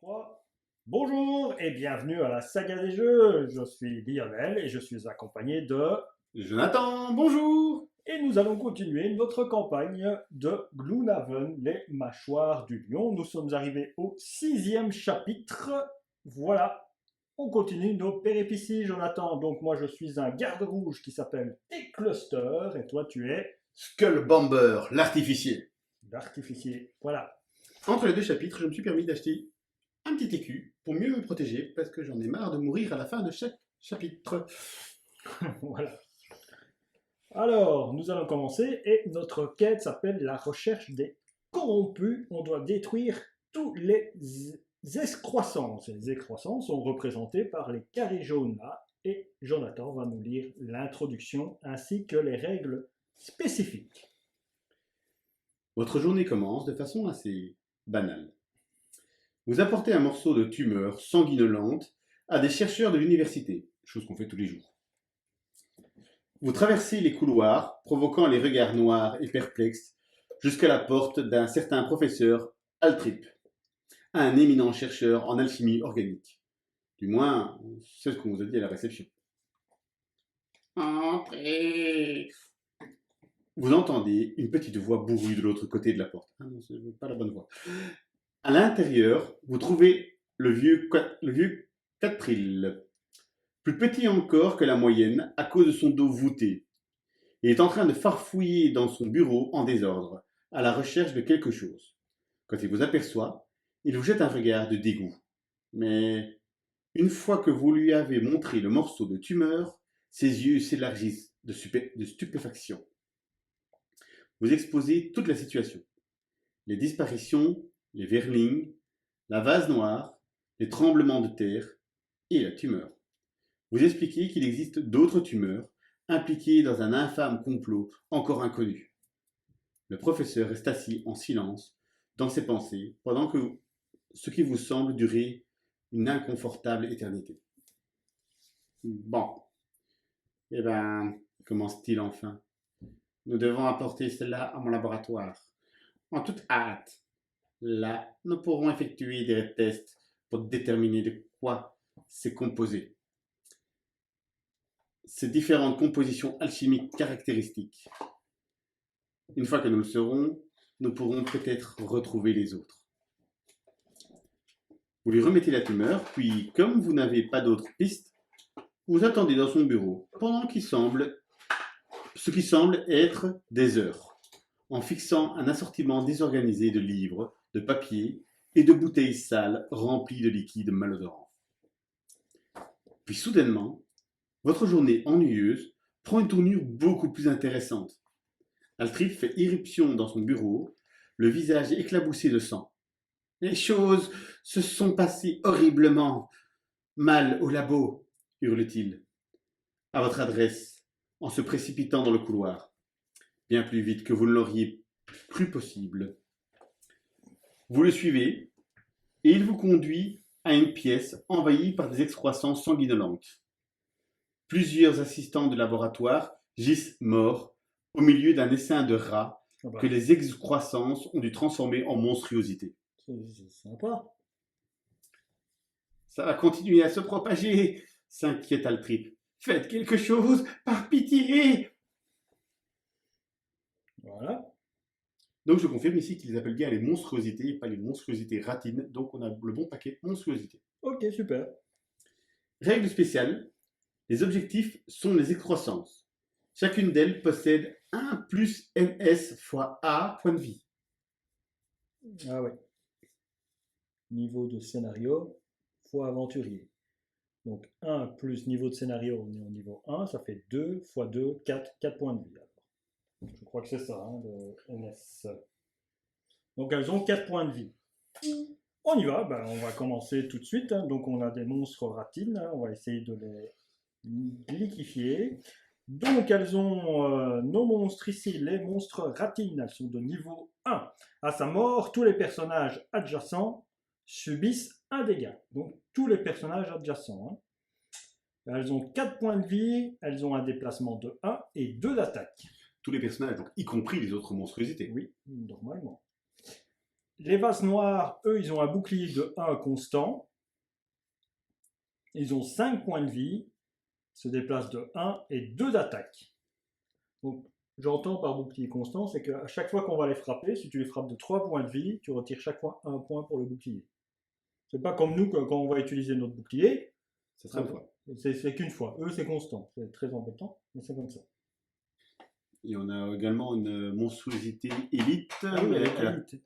3. Bonjour et bienvenue à la saga des jeux. Je suis Lionel et je suis accompagné de... Jonathan, bonjour! Et nous allons continuer notre campagne de Gloomhaven, les mâchoires du lion. Nous sommes arrivés au 6e chapitre. Voilà, on continue nos péripéties, Jonathan. Donc moi je suis un garde rouge qui s'appelle T-Cluster et toi tu es Skullbomber, l'artificier. l'artificier. Voilà. Entre les deux chapitres, je me suis permis d'acheter un petit écu pour mieux me protéger parce que j'en ai marre de mourir à la fin de chaque chapitre. Voilà. Alors, nous allons commencer et notre quête s'appelle la recherche des corrompus. On doit détruire tous les excroissants. Ces excroissants sont représentés par les carrés jaunes là et Jonathan va nous lire l'introduction ainsi que les règles spécifiques. Votre journée commence de façon assez banale. Vous apportez un morceau de tumeur sanguinolente à des chercheurs de l'université, chose qu'on fait tous les jours. Vous traversez les couloirs, provoquant les regards noirs et perplexes, jusqu'à la porte d'un certain professeur Altrip, un éminent chercheur en alchimie organique. Du moins, c'est ce qu'on vous a dit à la réception. Entrez. Vous entendez une petite voix bourrue de l'autre côté de la porte. Ah non, c'est pas la bonne voix. À l'intérieur, vous trouvez le vieux Catril, plus petit encore que la moyenne à cause de son dos voûté. Il est en train de farfouiller dans son bureau en désordre, à la recherche de quelque chose. Quand il vous aperçoit, il vous jette un regard de dégoût. Mais une fois que vous lui avez montré le morceau de tumeur, ses yeux s'élargissent de stupéfaction. Vous exposez toute la situation. Les disparitions, les verlings, la vase noire, les tremblements de terre et la tumeur. Vous expliquez qu'il existe d'autres tumeurs impliquées dans un infâme complot encore inconnu. Le professeur reste assis en silence dans ses pensées pendant que ce qui vous semble durer une inconfortable éternité. Bon, eh ben, commence-t-il enfin. Nous devons apporter cela à mon laboratoire. En toute hâte. Là, nous pourrons effectuer des tests pour déterminer de quoi c'est composé. Ces différentes compositions alchimiques caractéristiques. Une fois que nous le saurons, nous pourrons peut-être retrouver les autres. Vous lui remettez la tumeur, puis, comme vous n'avez pas d'autres pistes, vous attendez dans son bureau pendant ce qui semble être des heures, en fixant un assortiment désorganisé de livres, de papiers et de bouteilles sales remplies de liquides malodorants. Puis soudainement, votre journée ennuyeuse prend une tournure beaucoup plus intéressante. Altrip fait irruption dans son bureau, le visage éclaboussé de sang. Les choses se sont passées horriblement mal au labo, hurle-t-il, à votre adresse, en se précipitant dans le couloir, bien plus vite que vous ne l'auriez cru possible. Vous le suivez, et il vous conduit à une pièce envahie par des excroissances sanguinolentes. Plusieurs assistants de laboratoire gisent morts au milieu d'un essaim de rats que les excroissances ont dû transformer en monstruosités. C'est sympa. Ça va continuer à se propager, s'inquiète Altrip. Faites quelque chose, par pitié! Voilà. Donc je confirme ici qu'ils appellent bien les monstruosités et pas les monstruosités ratines. Donc on a le bon paquet monstruosités. Ok, super. Règle spéciale, les objectifs sont les excroissances. Chacune d'elles possède 1 plus ns fois A point de vie. Ah ouais. Niveau de scénario fois aventurier. Donc 1 plus niveau de scénario, on est au niveau 1, ça fait 2 fois 2, 4 points de vie. Alors. Je crois que c'est ça, hein, le NS. Donc elles ont 4 points de vie. On y va, ben, on va commencer tout de suite. Hein. Donc on a des monstres ratines, hein. On va essayer de les liquifier. Donc elles ont nos monstres ici, les monstres ratines, elles sont de niveau 1. À sa mort, tous les personnages adjacents subissent un dégât. Donc tous les personnages adjacents. Hein. Elles ont 4 points de vie, elles ont un déplacement de 1 et 2 d'attaque. Tous les personnages, donc y compris les autres monstruosités. Oui, normalement. Les vases noirs, eux, ils ont un bouclier de 1 constant. Ils ont 5 points de vie, se déplacent de 1 et 2 d'attaque. Donc, j'entends par bouclier constant, c'est qu'à chaque fois qu'on va les frapper, si tu les frappes de 3 points de vie, tu retires chaque fois 1 point pour le bouclier. C'est pas comme nous, quand on va utiliser notre bouclier, Ça sera une fois. c'est qu'une fois. Eux, c'est constant. C'est très embêtant, mais c'est comme ça. Et on a également une monstruosité élite. Ah oui, mais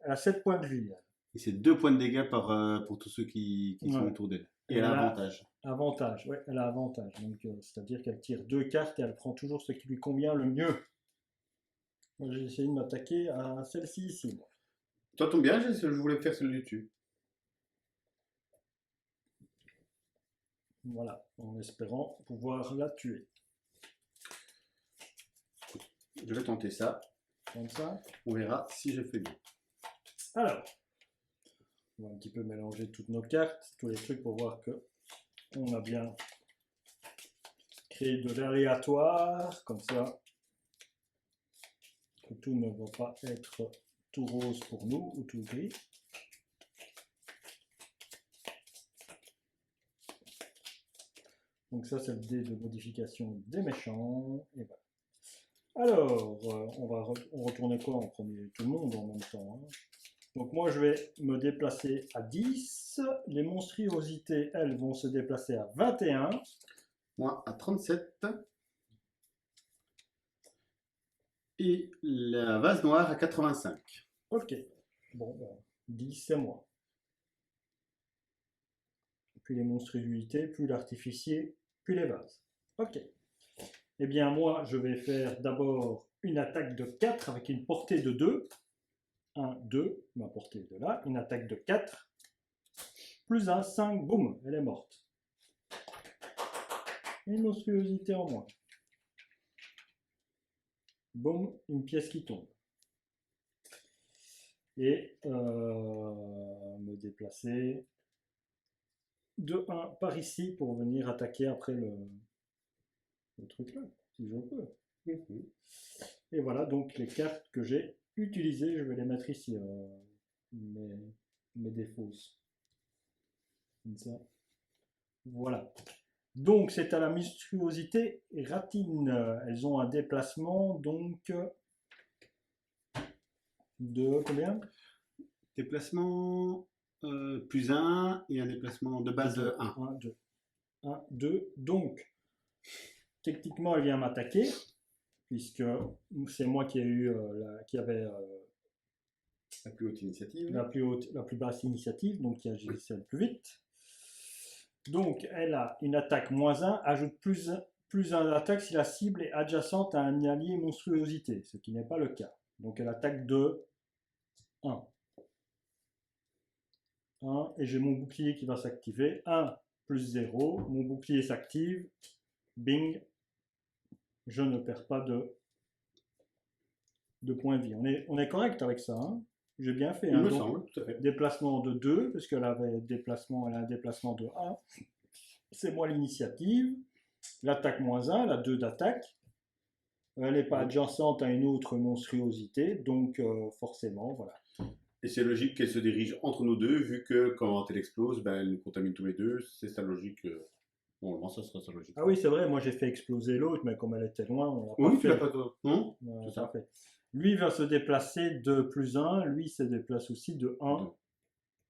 elle a 7 points de vie. et c'est 2 points de dégâts pour tous ceux qui sont Ouais. autour d'elle. Et Et elle a elle a- avantage. Avantage, ouais, elle a avantage. Donc, c'est-à-dire qu'elle tire 2 cartes et elle prend toujours ce qui lui convient le mieux. Moi, j'ai essayé de m'attaquer à celle-ci ici. Moi. Toi, tombe bien, je voulais faire celui du dessus. Voilà, en espérant pouvoir la tuer. Je vais tenter ça. Comme ça. On verra si je fais bien. Alors, on va un petit peu mélanger toutes nos cartes, tous les trucs pour voir que on a bien créé de l'aléatoire, comme ça, que tout ne va pas être tout rose pour nous ou tout gris. Donc ça, c'est le dé de modification des méchants. Et voilà. Alors, on va retourner quoi en premier? Tout le monde en même temps. Hein. Donc moi, je vais me déplacer à 10. Les monstruosités, elles, vont se déplacer à 21. Moi, à 37. Et la vase noire à 85. Ok. Bon, ben, 10, c'est moi. Puis les monstruosités, puis l'artificier, puis les vases. Ok. Eh bien, moi, je vais faire d'abord une attaque de 4 avec une portée de 2. 1, 2, ma portée de là. Une attaque de 4. Plus 1, 5, boum, elle est morte. Une monstruosité en moins. Boum, une pièce qui tombe. Et me déplacer de 1 par ici pour venir attaquer après le truc là, si je peux. Et voilà donc les cartes que j'ai utilisées, je vais les mettre ici, mes défausses. Comme ça. Voilà. Donc c'est à la monstruosité ratine. Elles ont un déplacement donc de combien? Déplacement plus 1 et un déplacement de base 1. 1, 2. 1, 2. Donc, techniquement, elle vient m'attaquer, puisque c'est moi qui avait La plus haute initiative. la plus basse initiative, donc qui agissait le plus vite. Donc, elle a une attaque -1, ajoute plus 1 d'attaque si la cible est adjacente à un allié monstruosité, ce qui n'est pas le cas. Donc, elle attaque de 1. 1, et j'ai mon bouclier qui va s'activer. 1 plus 0, mon bouclier s'active. Bing, je ne perds pas de points de vie. On est correct avec ça. Hein, j'ai bien fait. Il Hein, me donc, semble, tout à fait. déplacement de 2, parce qu'elle avait elle a un déplacement de 1. C'est moi l'initiative. L'attaque -1, elle a 2 d'attaque. Elle n'est pas adjacente à une autre monstruosité, donc forcément, voilà. Et c'est logique qu'elle se dirige entre nous deux, vu que quand elle explose, ben, elle nous contamine tous les deux. C'est sa logique. Normalement, ça sera sa logique. Ah oui, c'est vrai, moi j'ai fait exploser l'autre, mais comme elle était loin, on l'a Oui, pas tu fait. l'as pas toi. Non On l'a C'est ça. pas fait. Lui va se déplacer de plus 1, lui se déplace aussi de 1.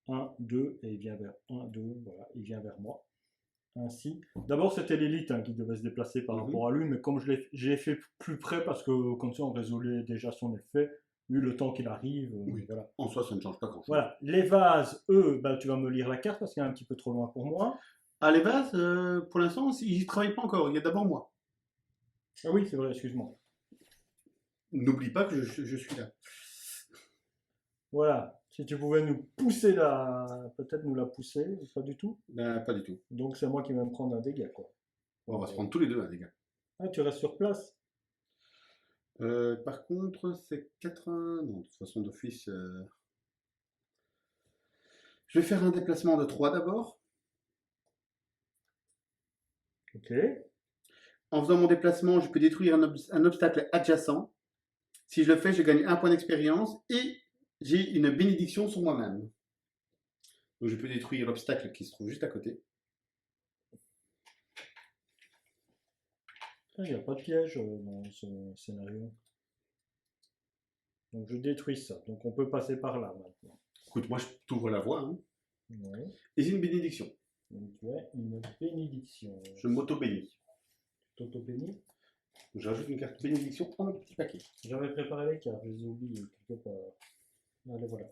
1, 2, et il vient vers 1, 2, voilà, il vient vers moi. Ainsi. D'abord, c'était l'élite qui devait se déplacer par rapport à lui, mais comme j'ai fait plus près, parce que comme ça, on résolvait déjà son effet, vu le temps qu'il arrive. Oui. Voilà. En soi, ça ne change pas grand-chose. Voilà. Les vases, eux, ben, tu vas me lire la carte parce qu'elle est un petit peu trop loin pour moi. Ah, les vases, pour l'instant, ils n'y travaillent pas encore. Il y a d'abord moi. Ah oui, c'est vrai, excuse-moi. N'oublie pas que je suis là. Voilà. Si tu pouvais nous pousser peut-être nous la pousser, pas du tout. Ben, pas du tout. Donc c'est moi qui vais me prendre un dégât, quoi. On va se prendre tous les deux, hein, les gars. Ah, tu restes sur place? Par contre, c'est 80... Non, de toute façon, d'office... Je vais faire un déplacement de 3 d'abord. Ok. En faisant mon déplacement, je peux détruire un obstacle adjacent. Si je le fais, je gagne 1 point d'expérience et j'ai une bénédiction sur moi-même. Donc je peux détruire l'obstacle qui se trouve juste à côté. Il n'y a pas de piège dans ce scénario. Donc je détruis ça. Donc on peut passer par là maintenant. Écoute, moi je t'ouvre la voie. Hein. Ouais. Et c'est une bénédiction. Donc tu as une bénédiction. Je m'auto-bénis. T'auto-bénis. J'ajoute une carte bénédiction dans mon petit paquet. J'avais préparé les cartes, je les ai oubliées quelque part. Allez, voilà.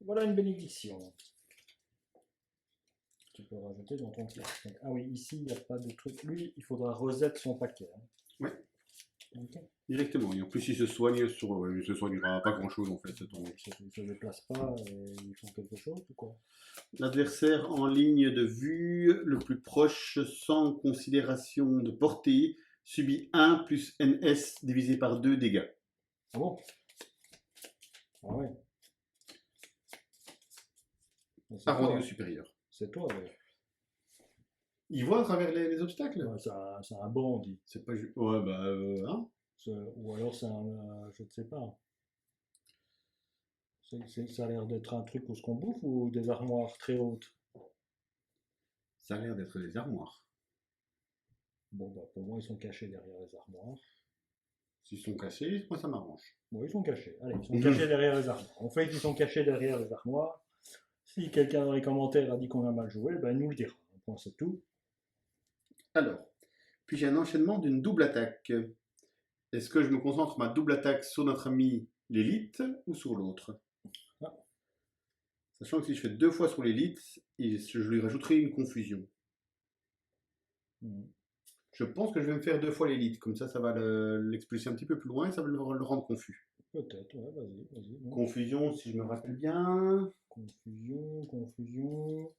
Voilà une bénédiction. Tu peux rajouter dans ton piège. Donc, ah oui, ici, il n'y a pas de truc. Lui, il faudra reset son paquet. Hein. Ouais. Ok. Directement. Et en plus, il se soigne sur. Il se soignera pas grand chose en fait. Donc, ils ne se déplacent pas et ils font quelque chose ou quoi? L'adversaire en ligne de vue, le plus proche, sans considération de portée, subit 1 plus NS divisé par 2 dégâts. Ah bon? Ah ouais. C'est Arrondi toi, au supérieur. c'est toi, ouais. Il voit à travers les obstacles. Ouais, c'est un bandit. C'est pas juste. Ouais, bah. Hein. Ou alors c'est un. Je ne sais pas. Ça a l'air d'être un truc où ce qu'on bouffe ou des armoires très hautes? Ça a l'air d'être des armoires. Bon, bah, pour moi, ils sont cachés derrière les armoires. S'ils sont cachés, moi ça m'arrange. Bon, ils sont cachés. Allez, ils sont cachés derrière les armoires. On fait qu'ils sont cachés derrière les armoires. Si quelqu'un dans les commentaires a dit qu'on a mal joué, ben, il nous le dira. Point, c'est tout. Alors, puis j'ai un enchaînement d'une double attaque. Est-ce que je me concentre ma double attaque sur notre ami l'élite ou sur l'autre? Ah. Sachant que si je fais 2 fois sur l'élite, je lui rajouterai une confusion. Je pense que je vais me faire 2 fois l'élite, comme ça va l'expulser un petit peu plus loin et ça va le rendre confus. Peut-être, ouais, vas-y. Bon. Confusion, si je me rappelle bien. Confusion.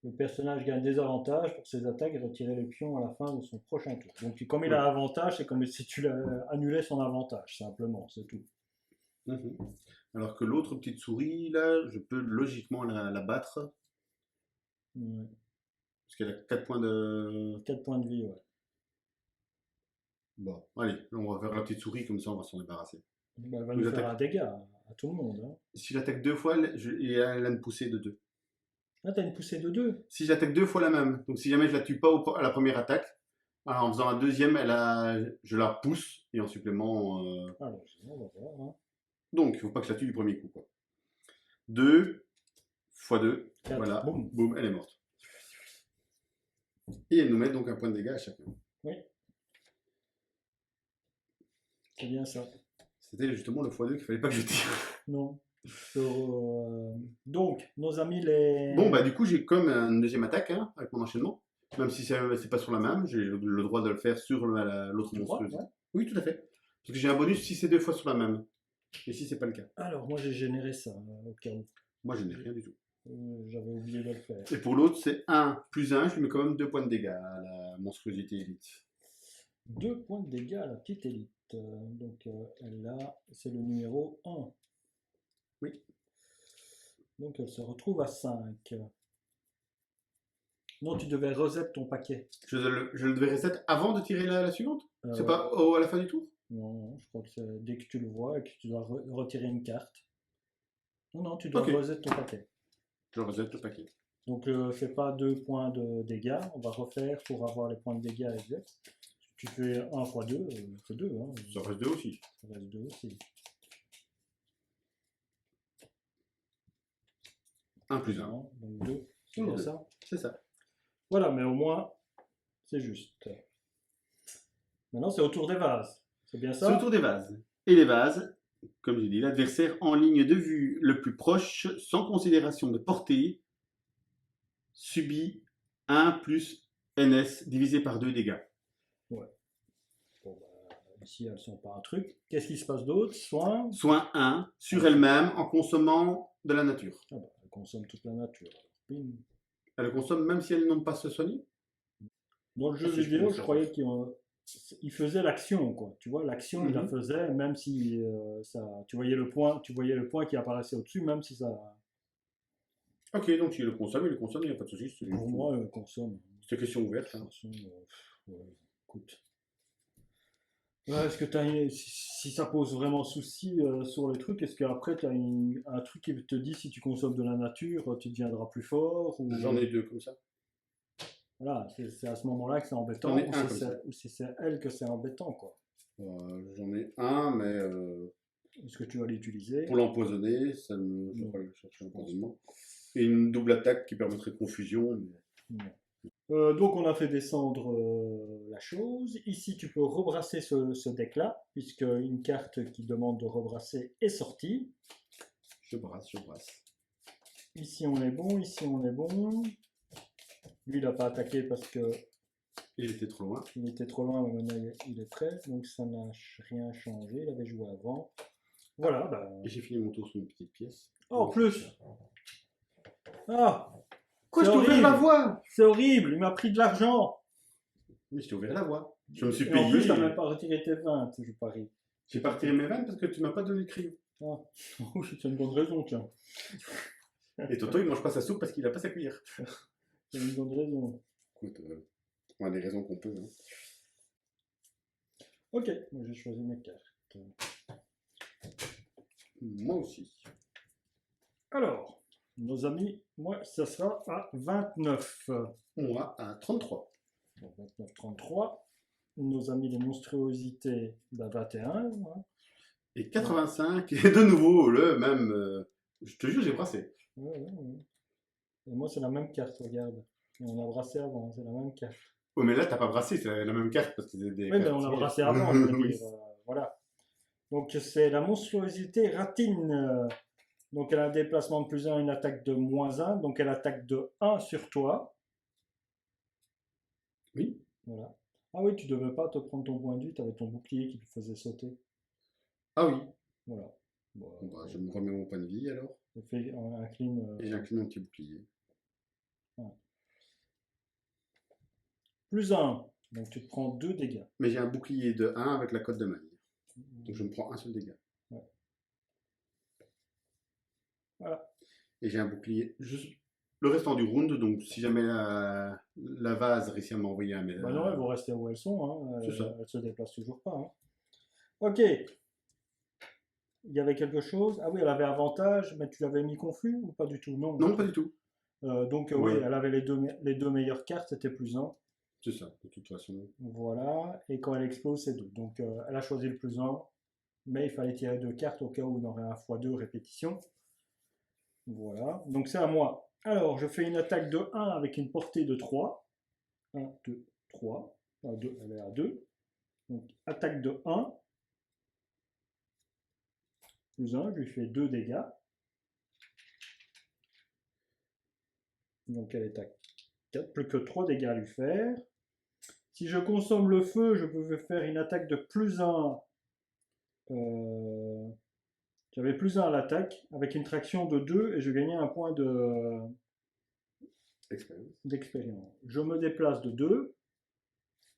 Le personnage gagne des avantages pour ses attaques et retirer les pions à la fin de son prochain tour. Donc, comme il a avantage, c'est comme si tu annulais son avantage, simplement, c'est tout. Alors que l'autre petite souris, là, je peux logiquement la battre. Ouais. Parce qu'elle a 4 points de... 4 points de vie, ouais. Bon, allez, on va faire la petite souris, comme ça on va s'en débarrasser. Ben, elle va nous faire un dégât à tout le monde. Hein. Si j'attaque 2 fois, elle a une poussée de 2. Ah, t'as une poussée de 2? Si j'attaque 2 fois la même, donc si jamais je la tue pas à la première attaque, alors en faisant la deuxième, je la pousse, et en supplément... Alors, on va voir. Hein. Donc, il faut pas que je la tue du premier coup. Quoi. 2 x 2, 4. voilà, Boum. boum, elle est morte. Et elle nous met donc un point de dégâts à chacun. Oui. C'est bien ça. C'était justement le x2 qu'il fallait pas que je tire. Non. Donc, nos amis les... Bon, bah du coup, j'ai comme une deuxième attaque hein, avec mon enchaînement. Même si c'est pas sur la même, j'ai le droit de le faire sur l'autre monstrueuse. Ouais. Oui, tout à fait. Parce que j'ai un bonus si c'est 2 fois sur la même. Et si c'est pas le cas. Alors, moi j'ai généré ça au cas où. Moi, je n'ai rien du tout. J'avais oublié de le faire. Et pour l'autre, c'est 1 plus 1, je lui mets quand même 2 points de dégâts à la monstruosité élite. 2 points de dégâts à la petite élite. Donc, elle a, c'est le numéro 1. Oui. Donc, elle se retrouve à 5. Non, tu devais reset ton paquet. Je le devais reset avant de tirer la suivante. C'est pas à la fin du tour? Non, je crois que c'est dès que tu le vois et que tu dois retirer une carte. Non, tu dois reset ton paquet. Je reset le paquet. Donc, fais pas 2 points de dégâts. On va refaire pour avoir les points de dégâts exacts. Tu fais 1 x 2, c'est 2. Hein. Ça reste 2 aussi. Ça reste 2 aussi. 1 plus 1. Donc 2. C'est bien ça? C'est ça. Voilà, mais au moins, c'est juste. Maintenant, c'est au tour des vases. C'est bien ça? C'est au tour des vases. Et les vases, comme j'ai dit, l'adversaire en ligne de vue le plus proche, sans considération de portée, subit 1 plus NS divisé par 2 dégâts. Ouais. Bon, bah, ici, elles ne sont pas un truc. Qu'est-ce qui se passe d'autre? Soin 1 sur elle-même en consommant de la nature. Ah bah, elle consomme toute la nature. Bim. Elle le consomme même si elle n'ont pas se soigner? Dans le jeu vidéo, je croyais qu'il faisait l'action, quoi. Tu vois, l'action, il la faisait, même si tu voyais le point qui apparaissait au-dessus, même si ça... Ok, donc il le consomme, il n'y a pas de souci. Pour moi, il consomme. C'est question ouverte. Hein. Ouais, écoute. Ouais, est-ce que si ça pose vraiment souci sur le truc, est-ce qu'après tu as un truc qui te dit si tu consommes de la nature, tu deviendras plus fort J'en ou ai deux comme ça. voilà, c'est à ce moment-là que c'est J'en embêtant ai un comme ça. ou si c'est elle que c'est embêtant quoi. J'en ai un, mais Est-ce que tu vas l'utiliser? pour l'empoisonner, je vais Non, pas le chercher je pense pas. l'empoisonnement. Et une double attaque qui permettrait confusion. Non. Donc on a fait descendre la chose. Ici tu peux rebrasser ce deck-là, puisque une carte qui demande de rebrasser est sortie. Je brasse, je brasse. Ici on est bon, ici on est bon. Lui il n'a pas attaqué parce que Il était trop loin. il était trop loin, mais maintenant il est prêt, donc ça n'a rien changé. Il avait joué avant. Voilà, bah. Et j'ai fini mon tour sur une petite pièce. Oh, en plus! Ah! Quoi, C'est je t'ai ouvert la horrible! voie? C'est horrible! Il m'a pris de l'argent! Mais je t'ai ouvert la voie. Je me suis Et en plus, t'as payé. même pas retiré tes 20, je parie. J'ai pas retiré mes vannes parce que tu m'as pas donné le crayon. Ah, oui, c'est une bonne raison, tiens. Et Toto, il mange pas sa soupe parce qu'il a pas sa cuillère. C'est une bonne raison. Écoute, on a des raisons qu'on peut. Hein. Ok, moi j'ai choisi mes cartes. Moi aussi. Alors, nos amis, moi, ça sera à 29. On va à 33. Donc 29, 33. Nos amis les monstruosités à 21. Hein. Et 85, et de nouveau le même. Je te jure, j'ai brassé. Ouais, ouais, ouais. Et moi, c'est la même carte, regarde. On a brassé avant, c'est la même carte. Oh, mais là, t'as pas brassé, c'est la même carte parce que c'est des Oui, mais cartes on a tirées. brassé avant, je veux Oui. dire. Voilà. Donc, c'est la monstruosité Ratine. Donc, elle a un déplacement de +1, une attaque de -1. Donc, elle attaque de 1 sur toi. Oui. Voilà. Ah oui, tu devais pas te prendre ton point de vie, tu avais ton bouclier qui te faisait sauter. Ah oui. Voilà. Bon, Bon, bah, je me remets mon point de vie alors. fais un clean. Et j'incline mon petit bouclier. Ouais. +1. Donc, tu te prends 2 dégâts. Mais j'ai un bouclier de 1 avec la cote de maille. Donc je me prends un seul dégât. Ouais. Voilà. Et j'ai un bouclier. Juste le restant du round, donc si jamais la vase réussit à m'envoyer un Bah non, elles vont rester où elles sont. Hein. C'est ça. Elles se déplacent toujours pas. Hein. Ok. Il y avait quelque chose. Ah oui, elle avait avantage, mais tu l'avais mis confus ou pas du tout? Non. Non, pas du tout. Donc oui, Ouais. elle avait les deux meilleures cartes, c'était +1. C'est ça, de toute façon. Voilà. Et quand elle explose, c'est 2. Donc elle a choisi le +1, mais il fallait tirer 2 cartes au cas où on aurait un x2 répétition. Voilà. Donc c'est à moi. Alors, je fais une attaque de 1 avec une portée de 3. 1, 2, 3. Ah, 2, elle est à 2. Donc attaque de 1. +1, je lui fais 2 dégâts. Donc elle est à 4, plus que 3 dégâts à lui faire. Si je consomme le feu, je peux faire une attaque de +1. J'avais +1 à l'attaque avec une traction de 2 et je gagnais un point d'expérience. Je me déplace de 2.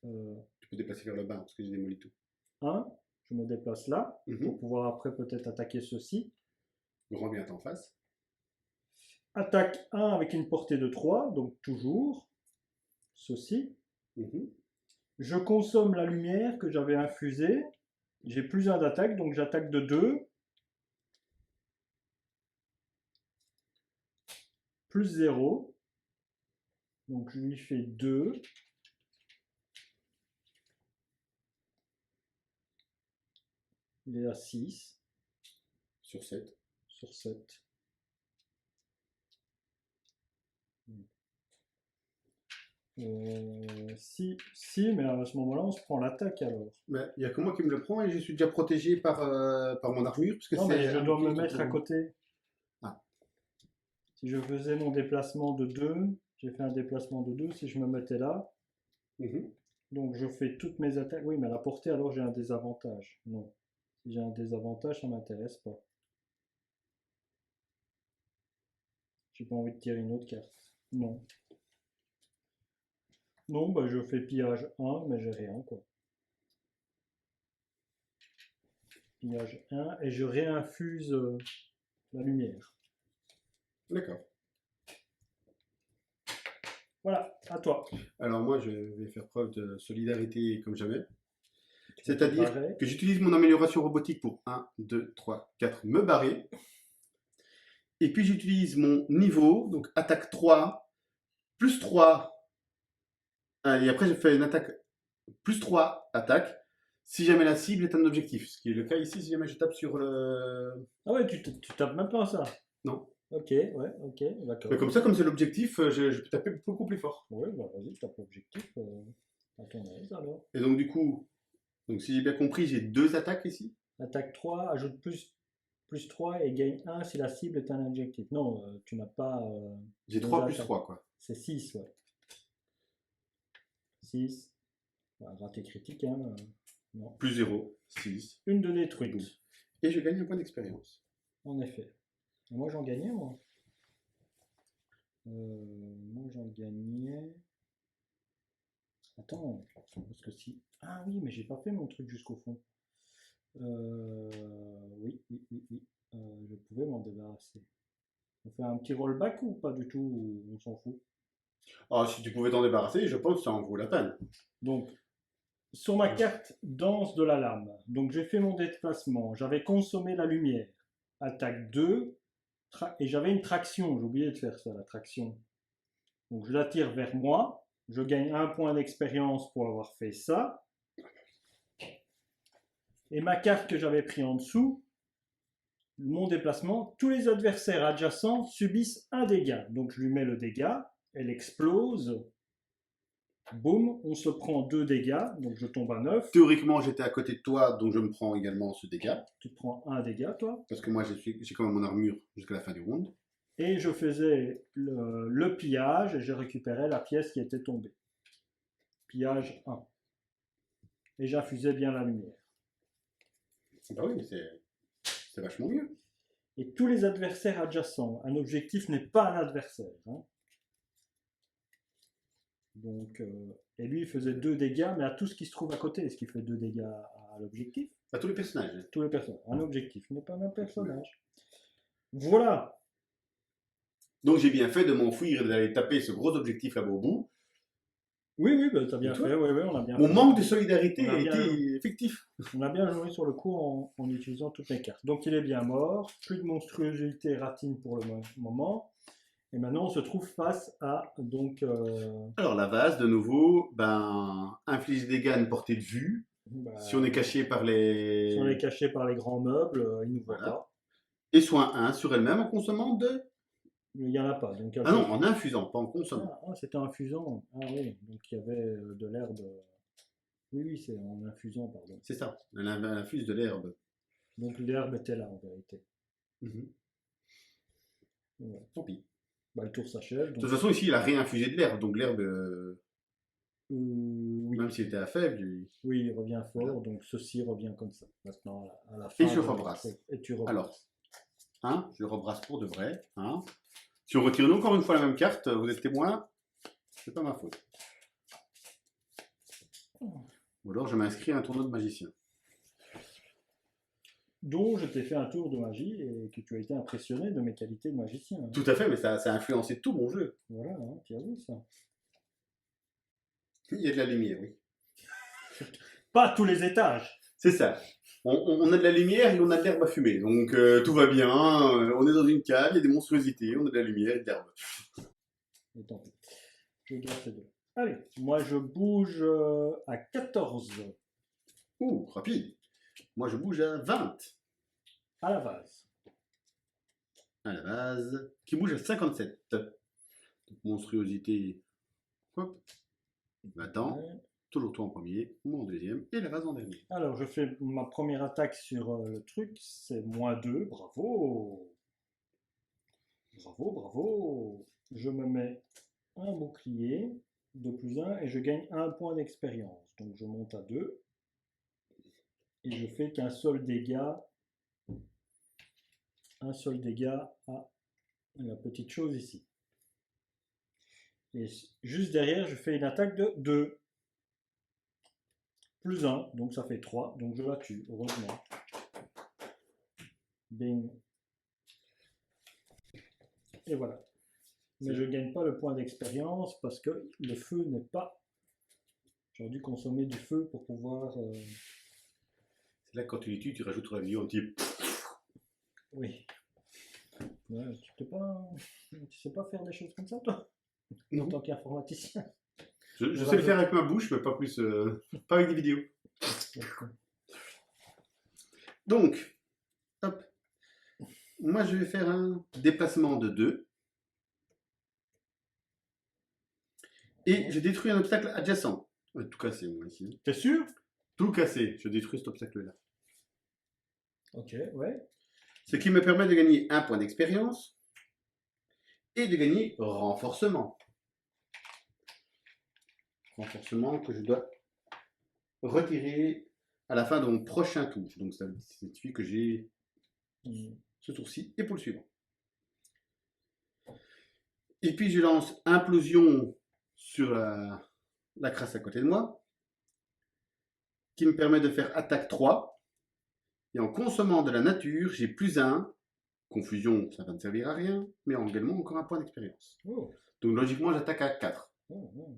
Tu peux déplacer vers le bas parce que j'ai démoli tout. 1. Je me déplace là pour pouvoir après peut-être attaquer ceci. Grand bien en face. Attaque 1 avec une portée de 3, donc toujours ceci. Je consomme la lumière que j'avais infusée. J'ai +1 d'attaque, donc j'attaque de 2. +0. Donc je lui fais 2. Il est à 6. Sur 7. Sur 7. Si, mais à ce moment-là, on se prend l'attaque alors. Il n'y a que moi qui me le prends et je suis déjà protégé par mon armure. Parce que non, mais je dois me mettre à côté. Ah. Si je faisais mon déplacement de 2, j'ai fait un déplacement de 2, si je me mettais là, donc je fais toutes mes attaques. Oui, mais à la portée, alors j'ai un désavantage. Non. Si j'ai un désavantage, ça ne m'intéresse pas. J'ai pas envie de tirer une autre carte. Non. Non, bah je fais pillage 1, mais j'ai rien, quoi. Pillage 1, et je réinfuse la lumière. D'accord. Voilà, à toi. Alors moi, je vais faire preuve de solidarité comme jamais. Tu vas te C'est-à-dire barrer. que j'utilise mon amélioration robotique pour 1, 2, 3, 4, me barrer. Et puis j'utilise mon niveau, donc attaque 3, plus 3. Et après, je fais une attaque plus 3 attaque si jamais la cible est un objectif. Ce qui est le cas ici si jamais je tape sur le. Ah ouais, tu tapes même pas ça. Non. Ok, ouais, ok, d'accord. Mais comme ça, comme c'est l'objectif, je peux taper beaucoup plus fort. Ouais, bah vas-y, tape l'objectif à ton aise alors. Et donc, du coup, donc, si j'ai bien compris, j'ai 2 attaques ici. Attaque 3, ajoute plus 3 et gagne 1 si la cible est un objectif. Non, tu n'as pas. J'ai deux 3 plus attaques. 3, quoi. C'est 6, ouais. 6. Bah, raté critique, hein. Non. Plus 0, 6. Une de détruite, Donc. Et je gagne un point d'expérience. en effet. Et moi j'en gagnais, moi. Moi j'en gagnais. Attends, parce que si. Ah oui, mais j'ai pas fait mon truc jusqu'au fond. Oui. Je pouvais m'en débarrasser. On fait un petit rollback ou pas du tout, ou on s'en fout? Alors, si tu pouvais t'en débarrasser, je pense que ça en vaut la peine. Donc, sur ma carte danse de la lame, donc j'ai fait mon déplacement, j'avais consommé la lumière, attaque 2, et j'avais une traction, j'ai oublié de faire ça, la traction. Donc je la tire vers moi, je gagne un point d'expérience pour avoir fait ça. Et ma carte que j'avais pris en dessous, mon déplacement, tous les adversaires adjacents subissent un dégât. Donc je lui mets le dégât, elle explose. Boum, on se prend 2 dégâts, donc je tombe à 9. Théoriquement, j'étais à côté de toi, donc je me prends également ce dégât. Tu te prends un dégât, toi. Parce que moi, j'ai quand même mon armure jusqu'à la fin du round. Et je faisais le pillage et je récupérais la pièce qui était tombée. Pillage 1. Et j'infusais bien la lumière. Bah oui, mais c'est vachement mieux. Et tous les adversaires adjacents, un objectif n'est pas un adversaire. Hein. Donc, et lui, il faisait 2 dégâts, mais à tout ce qui se trouve à côté. Est-ce qu'il fait 2 dégâts à l'objectif? À tous les personnages. Tous les personnages. Un objectif n'est pas un personnage. Voilà. Donc j'ai bien fait de m'enfuir et d'aller taper ce gros objectif là-bas au bout. Oui, bah, t'as bien Et toi fait. Oui, on a bien Mon fait. manque de solidarité On a a bien été joué. effectif. On a bien joué sur le coup en utilisant toutes les cartes. Donc il est bien mort. Plus de monstruosité ratine pour le moment. Et maintenant on se trouve face à donc. Alors la vase, de nouveau, inflige des dégâts à une portée de vue. Bah, Si on est caché par les. si on est caché par les grands meubles, ils ne nous voient Voilà. pas. Et soin 1 sur elle-même en consommant 2. Il n'y en a pas. Donc, Ah non, en infusant, pas en consommant. C'était infusant. Ah oui, donc il y avait de l'herbe. Oui, c'est en infusant, pardon. C'est ça, elle infuse de l'herbe. Donc l'herbe était là en vérité. Ouais. Tant pis. Bah, le tour s'achève. De toute façon, ici, il a réinfusé de l'herbe, donc l'herbe, Oui. même s'il était à faible, Oui, il revient fort, Voilà. donc ceci revient comme ça. Maintenant, à la fin. Et je rebrasse. Et tu rebrasse. Alors, je rebrasse pour de vrai. Si on retire encore une fois la même carte, vous êtes témoin, c'est pas ma faute. Ou alors je m'inscris à un tournoi de magicien. Dont je t'ai fait un tour de magie et que tu as été impressionné de mes qualités de magicien. Hein. Tout à fait, mais ça a influencé tout mon jeu. Voilà, hein, tu as vu ça. Il y a de la lumière, oui. Pas à tous les étages. C'est ça. On a de la lumière et on a de l'herbe à fumer. Donc tout va bien. On est dans une cave, il y a des monstruosités, on a de la lumière et de l'herbe. Et tant pis. Je garde ces deux. Allez, moi je bouge à 14. Ouh, rapide. Moi je bouge à 20. À la vase. À la base. Qui bouge à 57. Donc, monstruosité. Hop. Maintenant, toujours toi en premier, moi en deuxième, et la vase en dernier. Alors je fais ma première attaque sur le truc, c'est -2, bravo. Bravo. Je me mets un bouclier de +1 et je gagne un point d'expérience. Donc je monte à 2 et je fais qu'un seul dégât. Un seul dégât à la petite chose ici. Et juste derrière, je fais une attaque de 2. +1, donc ça fait 3. Donc je la tue, heureusement. Bing. Et voilà. Mais je ne gagne pas le point d'expérience parce que le feu n'est pas... J'aurais dû consommer du feu pour pouvoir Là, quand tu les tues, tu rajoutes sur la vidéo un petit. Oui. Ouais, tu sais pas faire des choses comme ça, toi, en Non. tant qu'informaticien. Je sais le faire avec ma bouche, mais pas plus. Pas avec des vidéos. Donc, hop. Moi, je vais faire un déplacement de 2. Et je détruis un obstacle adjacent. Tout cassé, moi, ici. T'es sûr? Tout cassé. Je détruis cet obstacle-là. Ok, ouais. Ce qui me permet de gagner un point d'expérience et de gagner renforcement. Renforcement que je dois retirer à la fin de mon prochain tour. Donc ça signifie que j'ai ce tour-ci et pour le suivant. Et puis je lance implosion sur la crasse à côté de moi, qui me permet de faire attaque 3. Et en consommant de la nature, j'ai plus 1. Confusion, ça va ne servir à rien, mais également encore un point d'expérience. Oh. Donc logiquement, j'attaque à 4.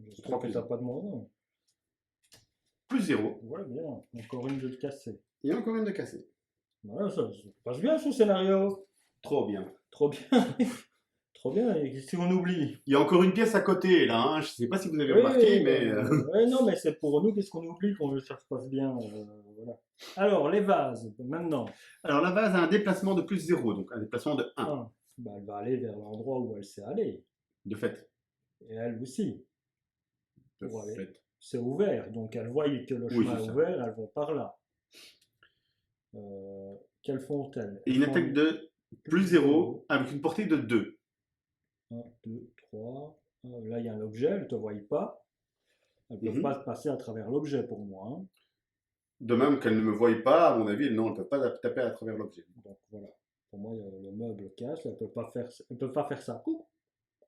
J'espère que t'as pas de moins Plus 0. un. Ouais, bien. Encore une de casser. Et encore une de cassée. Ouais, ça passe bien ce scénario. Trop bien. Trop bien. Trop bien. Et qu'est-ce qu'on oublie? Il y a encore une pièce à côté, là. Hein. Je ne sais pas si vous avez remarqué, mais... ouais, non, mais c'est pour nous. Qu'est-ce qu'on oublie qu'on ça se passe bien. Voilà. Alors, les vases, maintenant. Alors, la vase a un déplacement de plus 0, donc un déplacement de 1, Ah, bah, elle va aller vers l'endroit où elle sait aller. de fait. Et elle aussi. De Pour aller. fait. C'est ouvert. Donc, elles voient que le Oui, chemin c'est est ça. ouvert. Elles vont par là. Quelles font-elles? Et une attaque de plus 0 avec une portée de 2. 1, 2, 3. Là, il y a un objet, elles ne te voient pas. Elles ne peuvent pas passer à travers l'objet pour moi. Hein. De même qu'elles ne me voient pas, à mon avis, non, elles ne peuvent pas taper à travers l'objet. Donc voilà. Pour moi, le meuble casse. Elles ne peuvent pas faire ça. Coucou,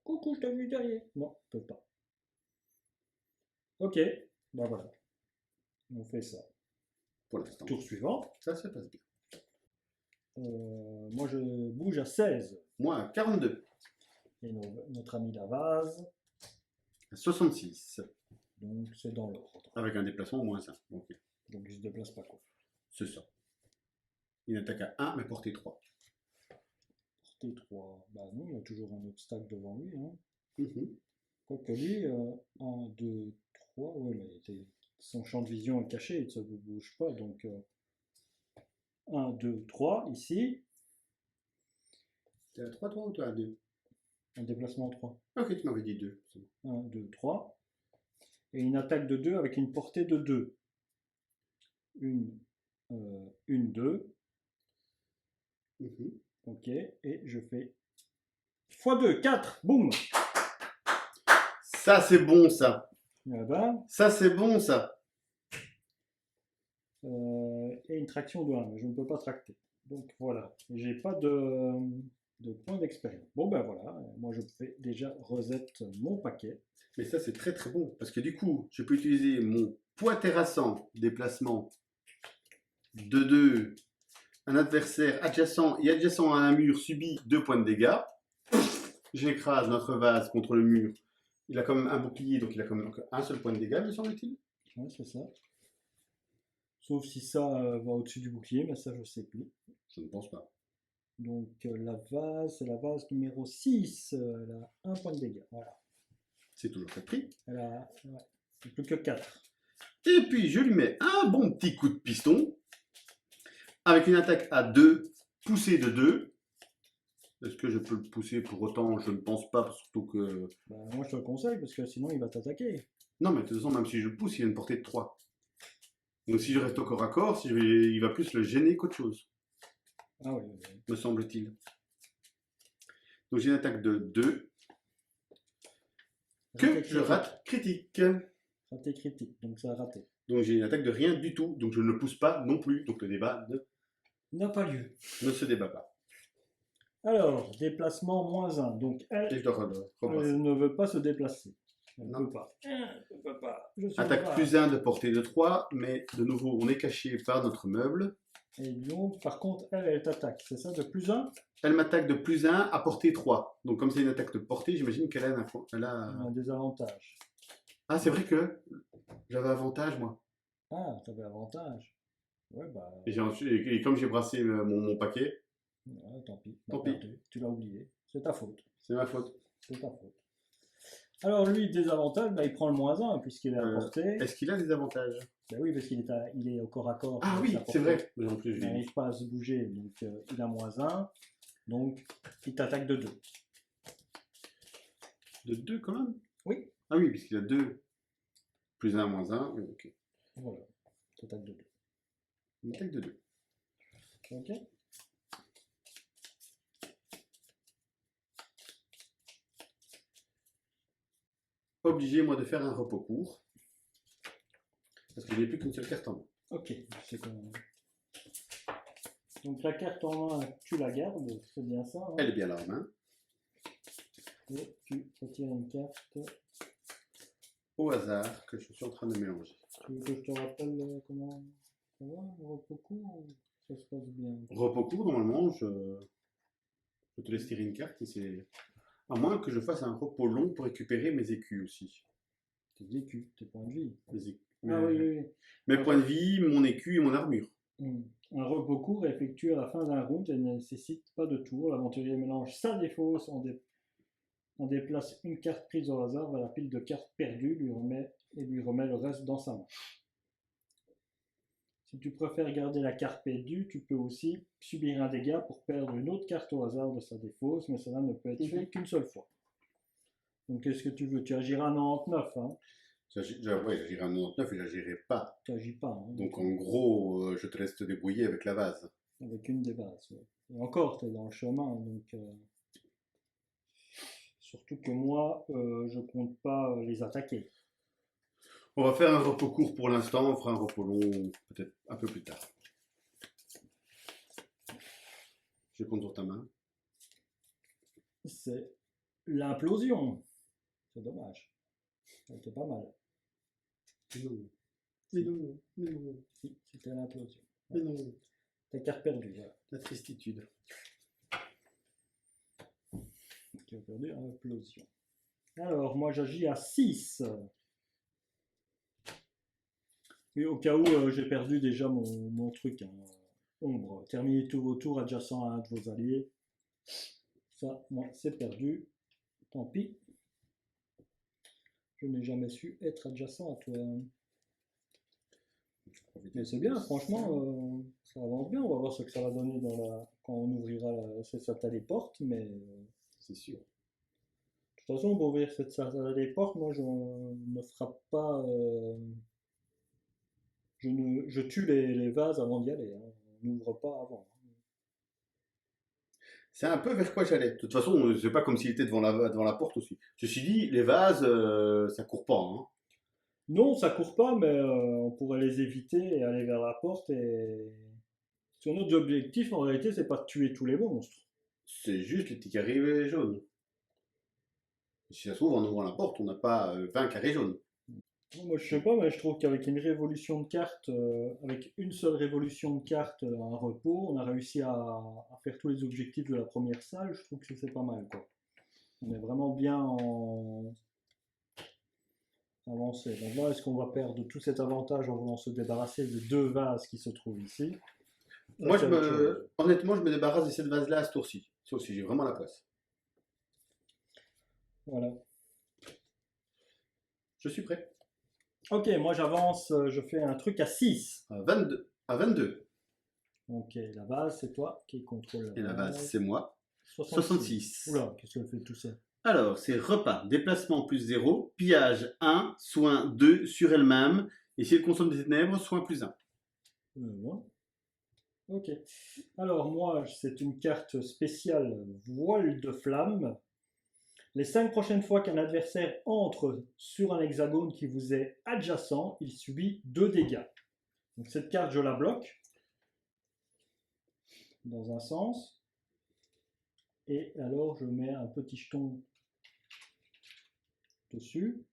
coucou, je t'ai vu derrière. Non, elles ne peuvent pas. Ok, ben voilà. On fait ça. Pour l'instant. Tour suivant. Ça se passe bien. Moi, je bouge à 16. Moi, à 42. Et notre ami la vase. À 66. Donc c'est dans l'ordre. Avec un déplacement au moins 5. Okay. Donc il ne se déplace pas quoi. C'est ça. Une attaque à 1, mais portée 3. Portée 3. Bah non, il y a toujours un obstacle devant lui. Hein. Mm-hmm. Quoique lui, 1, 2, 3, ouais, son champ de vision est caché, il ne se bouge pas. Donc 1, 2, 3, ici. T'es à 3, toi, ou toi à 2? Un déplacement 3. Ok, tu m'avais dit 2. 1, 2, 3. Et une attaque de 2 avec une portée de 2. Une 2. Mm-hmm. Ok, et je fais x2, 4, boum. Ça, c'est bon, ça. Là-bas. Ça, c'est bon, ça. Et une traction de 1, mais je ne peux pas tracter. Donc voilà, j'ai pas de points d'expérience. Bon ben voilà, moi je fais déjà reset mon paquet. Mais ça, c'est très très bon. Parce que du coup, je peux utiliser mon poids terrassant, déplacement de 2. Un adversaire adjacent et adjacent à un mur subit 2 points de dégâts. J'écrase notre vase contre le mur. Il a quand même un bouclier, donc il a quand même un seul point de dégâts, me semble-t-il. Ouais, c'est ça. Sauf si ça va au-dessus du bouclier, mais ça je sais plus. Je ne pense pas. Donc la vase, c'est la vase numéro 6. Elle a 1 point de dégâts. Voilà. C'est toujours fait pris. Elle a plus que 4. Et puis je lui mets un bon petit coup de piston. Avec une attaque à 2, poussée de 2. Est-ce que je peux le pousser pour autant? Je ne pense pas, surtout que... Bah, moi je te le conseille, parce que sinon il va t'attaquer. Non, mais de toute façon, même si je le pousse, il a une portée de 3. Donc si je reste au corps à corps, il va plus le gêner qu'autre chose. Ah oui. Me semble-t-il. Donc j'ai une attaque de 2. Que je rate critique. Raté critique, donc ça a raté. Donc j'ai une attaque de rien du tout, donc je ne le pousse pas non plus, donc le débat N'a pas lieu. ne se débat pas. Alors, déplacement -1. Donc elle, Et je dois repasser. ne veut pas se déplacer. Elle ne Non. peut pas. Elle ne peut pas. Je suis Attaque brave. plus 1 de portée de 3, mais de nouveau on est caché par notre meuble. Et donc, par contre, elle t'attaque. C'est ça, de +1? Elle m'attaque de plus 1 à portée 3. Donc comme c'est une attaque de portée, j'imagine qu'elle a Un désavantage. Ah, c'est vrai que j'avais avantage, moi. Ah, t'avais avantage. Ouais, bah, Et comme j'ai brassé mon paquet, ouais, tant pis, tant t'as pis, perdu, tu l'as oublié. C'est ta faute, c'est ma faute. c'est ta faute. Alors lui, désavantage, bah, il prend le -1 puisqu'il est à portée. Est-ce qu'il a des avantages? Ben oui, parce il est au corps à corps Ah avec sa oui, c'est portée. vrai. Mais en plus, je Il l'ai n'arrive lu. pas à se bouger, donc il a -1. Donc il t'attaque de 2. De 2 quand même? Oui, Ah oui, puisqu'il a 2 plus 1 moins 1. Oui, ok. voilà, il t'attaque de 2. Une attaque de 2. Ok. Obligé, moi, de faire un repos court. Parce que je n'ai plus qu'une seule carte en main. Ok, c'est bon. Donc la carte en main, tu la gardes, c'est bien ça. Hein. Elle est bien là en main. Et tu retires une carte. Au hasard, que je suis en train de mélanger. Tu veux que je te rappelle comment ça va, le repos court ou ça se passe bien? Repos court, normalement, je te laisse tirer une carte. Et c'est... À moins que je fasse un repos long pour récupérer mes écus aussi. Tes vécu, tes points de vie. Mes, Ah oui, oui, oui. mes points de vie, mon écu et mon armure. Un repos court est effectué à la fin d'un round et ne nécessite pas de tour. L'aventurier mélange sa défausse, on déplace une carte prise au hasard vers la pile de cartes perdues lui remet le reste dans sa main. Si tu préfères garder la carte perdue, tu peux aussi subir un dégât pour perdre une autre carte au hasard de sa défausse, mais cela ne peut être fait qu'une seule fois. Donc qu'est-ce que tu veux? Tu agiras à 99, hein? Ouais, j'agirai à 99 et j'agirai pas. Tu agis pas, hein? Donc en gros, je te laisse te débrouiller avec la vase. Avec une des bases. Ouais. Et encore, tu es dans le chemin, donc surtout que moi, je compte pas les attaquer. On va faire un repos court pour l'instant, on fera un repos long peut-être un peu plus tard. Je compte sur ta main. C'est l'implosion. C'est dommage. Ça a été pas mal. Mais non. Mais non. Mais non. Si, c'était l'implosion. Mais non. Ta carte perdue, voilà. La tristitude. Tu as perdu l'implosion. Alors, moi j'agis à 6. Et au cas où j'ai perdu déjà mon truc, hein. Ombre. Terminez tous vos tours adjacents à un de vos alliés. Ça, moi, c'est perdu. Tant pis. Je n'ai jamais su être adjacent à toi. Mais c'est bien, franchement, ça avance bien. On va voir ce que ça va donner quand on ouvrira cette salle des portes. Mais c'est sûr. De toute façon, pour ouvrir cette salle des portes, moi, je ne frappe pas. Je tue les vases avant d'y aller. Hein. On n'ouvre pas avant. C'est un peu vers quoi j'allais. De toute façon, c'est pas comme s'il était devant la porte aussi. Ceci dit, les vases, ça court pas. Hein. Non, ça court pas, mais on pourrait les éviter et aller vers la porte. Et notre objectif, en réalité, c'est pas de tuer tous les monstres. C'est juste les petits carrés jaunes. Si ça se trouve, en ouvrant la porte, on n'a pas 20 carrés jaunes. Moi, je sais pas, mais je trouve qu'avec une révolution de cartes, avec une seule révolution de cartes, un repos, on a réussi à faire tous les objectifs de la première salle. Je trouve que c'est pas mal, quoi. On est vraiment bien avancé. Donc là, est-ce qu'on va perdre tout cet avantage en voulant se débarrasser de 2 vases qui se trouvent ici? Ça, Moi, c'est autre chose. honnêtement, je me débarrasse de cette vase-là à ce tour-ci. Ça aussi, j'ai vraiment la place. Voilà. Je suis prêt. Ok, moi j'avance, je fais un truc à 6. À 22. À 22. Ok, la base, c'est toi qui contrôle Et la la base, base. c'est moi. 66. 66. Oula, qu'est-ce qu'elle fait tout ça? Alors, c'est repas, déplacement plus 0, pillage 1, soin 2 sur elle-même, et si elle consomme des ténèbres, soin plus 1. Ouais. Ok. Alors moi, c'est une carte spéciale voile de flamme. Les 5 prochaines fois qu'un adversaire entre sur un hexagone qui vous est adjacent, il subit 2 dégâts. Donc cette carte, je la bloque dans un sens. Et alors, je mets un petit jeton dessus.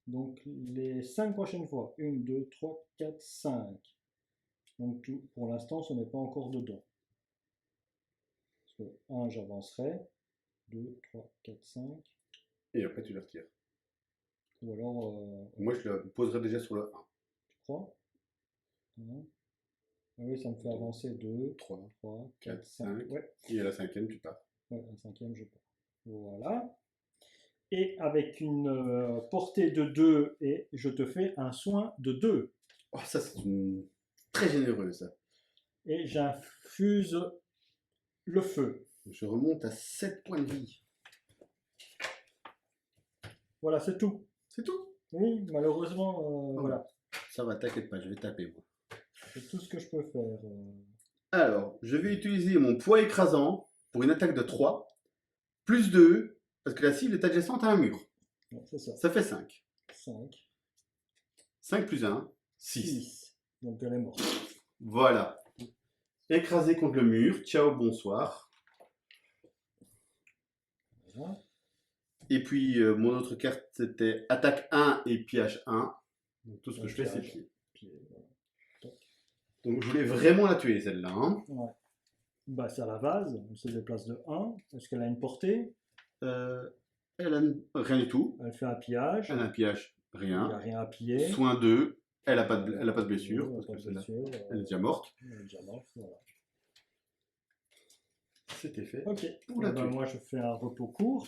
Donc les 5 prochaines fois, 1, 2, 3, 4, 5. Donc tout, pour l'instant, ce n'est pas encore dedans. Parce que 1, j'avancerai. 2, 3, 4, 5. Et après, tu le retires. Ou alors, Moi, je le poserai déjà sur le 1. tu crois? 1, Ah oui, ça me fait avancer 2, 3, 3, 4, 4, 5. 5. Ouais, Et à la cinquième, tu pars. ouais, la cinquième, je pars. Voilà. Et avec une portée de 2, et je te fais un soin de 2. Oh, ça, c'est très généreux, ça. Et j'infuse le feu. Je remonte à 7 points de vie. Voilà, c'est tout. C'est tout. Oui, malheureusement, voilà. Ça va, t'inquiète pas, je vais taper, moi. C'est tout ce que je peux faire. Alors, je vais utiliser mon poids écrasant pour une attaque de 3, plus 2, parce que la cible est adjacente à un mur. Ouais, c'est ça. Ça fait 5. 5, 5 plus 1, 6. 6. Donc elle est morte. Voilà. Écrasé contre le mur. Ciao, bonsoir. Voilà. Et puis, mon autre carte, c'était attaque 1 et pillage 1. Donc, tout ce que je fais, c'est Pillage. pied. Puis, voilà. Donc, je voulais vraiment la tuer, celle-là. Hein. Ouais. Bah, c'est à la vase. Elle se déplace de 1. Est-ce qu'elle a une portée? Elle a rien du tout. Elle fait un pillage. Elle a un pillage, Il n'y a rien. rien à piller. Soin 2. Elle n'a pas, de blessure. Elle a Parce pas que de celle-là, blessure. elle est déjà morte. Elle est déjà morte. Voilà. C'était fait. Ok. Pour la Eh ben, tuer. moi, je fais un repos court.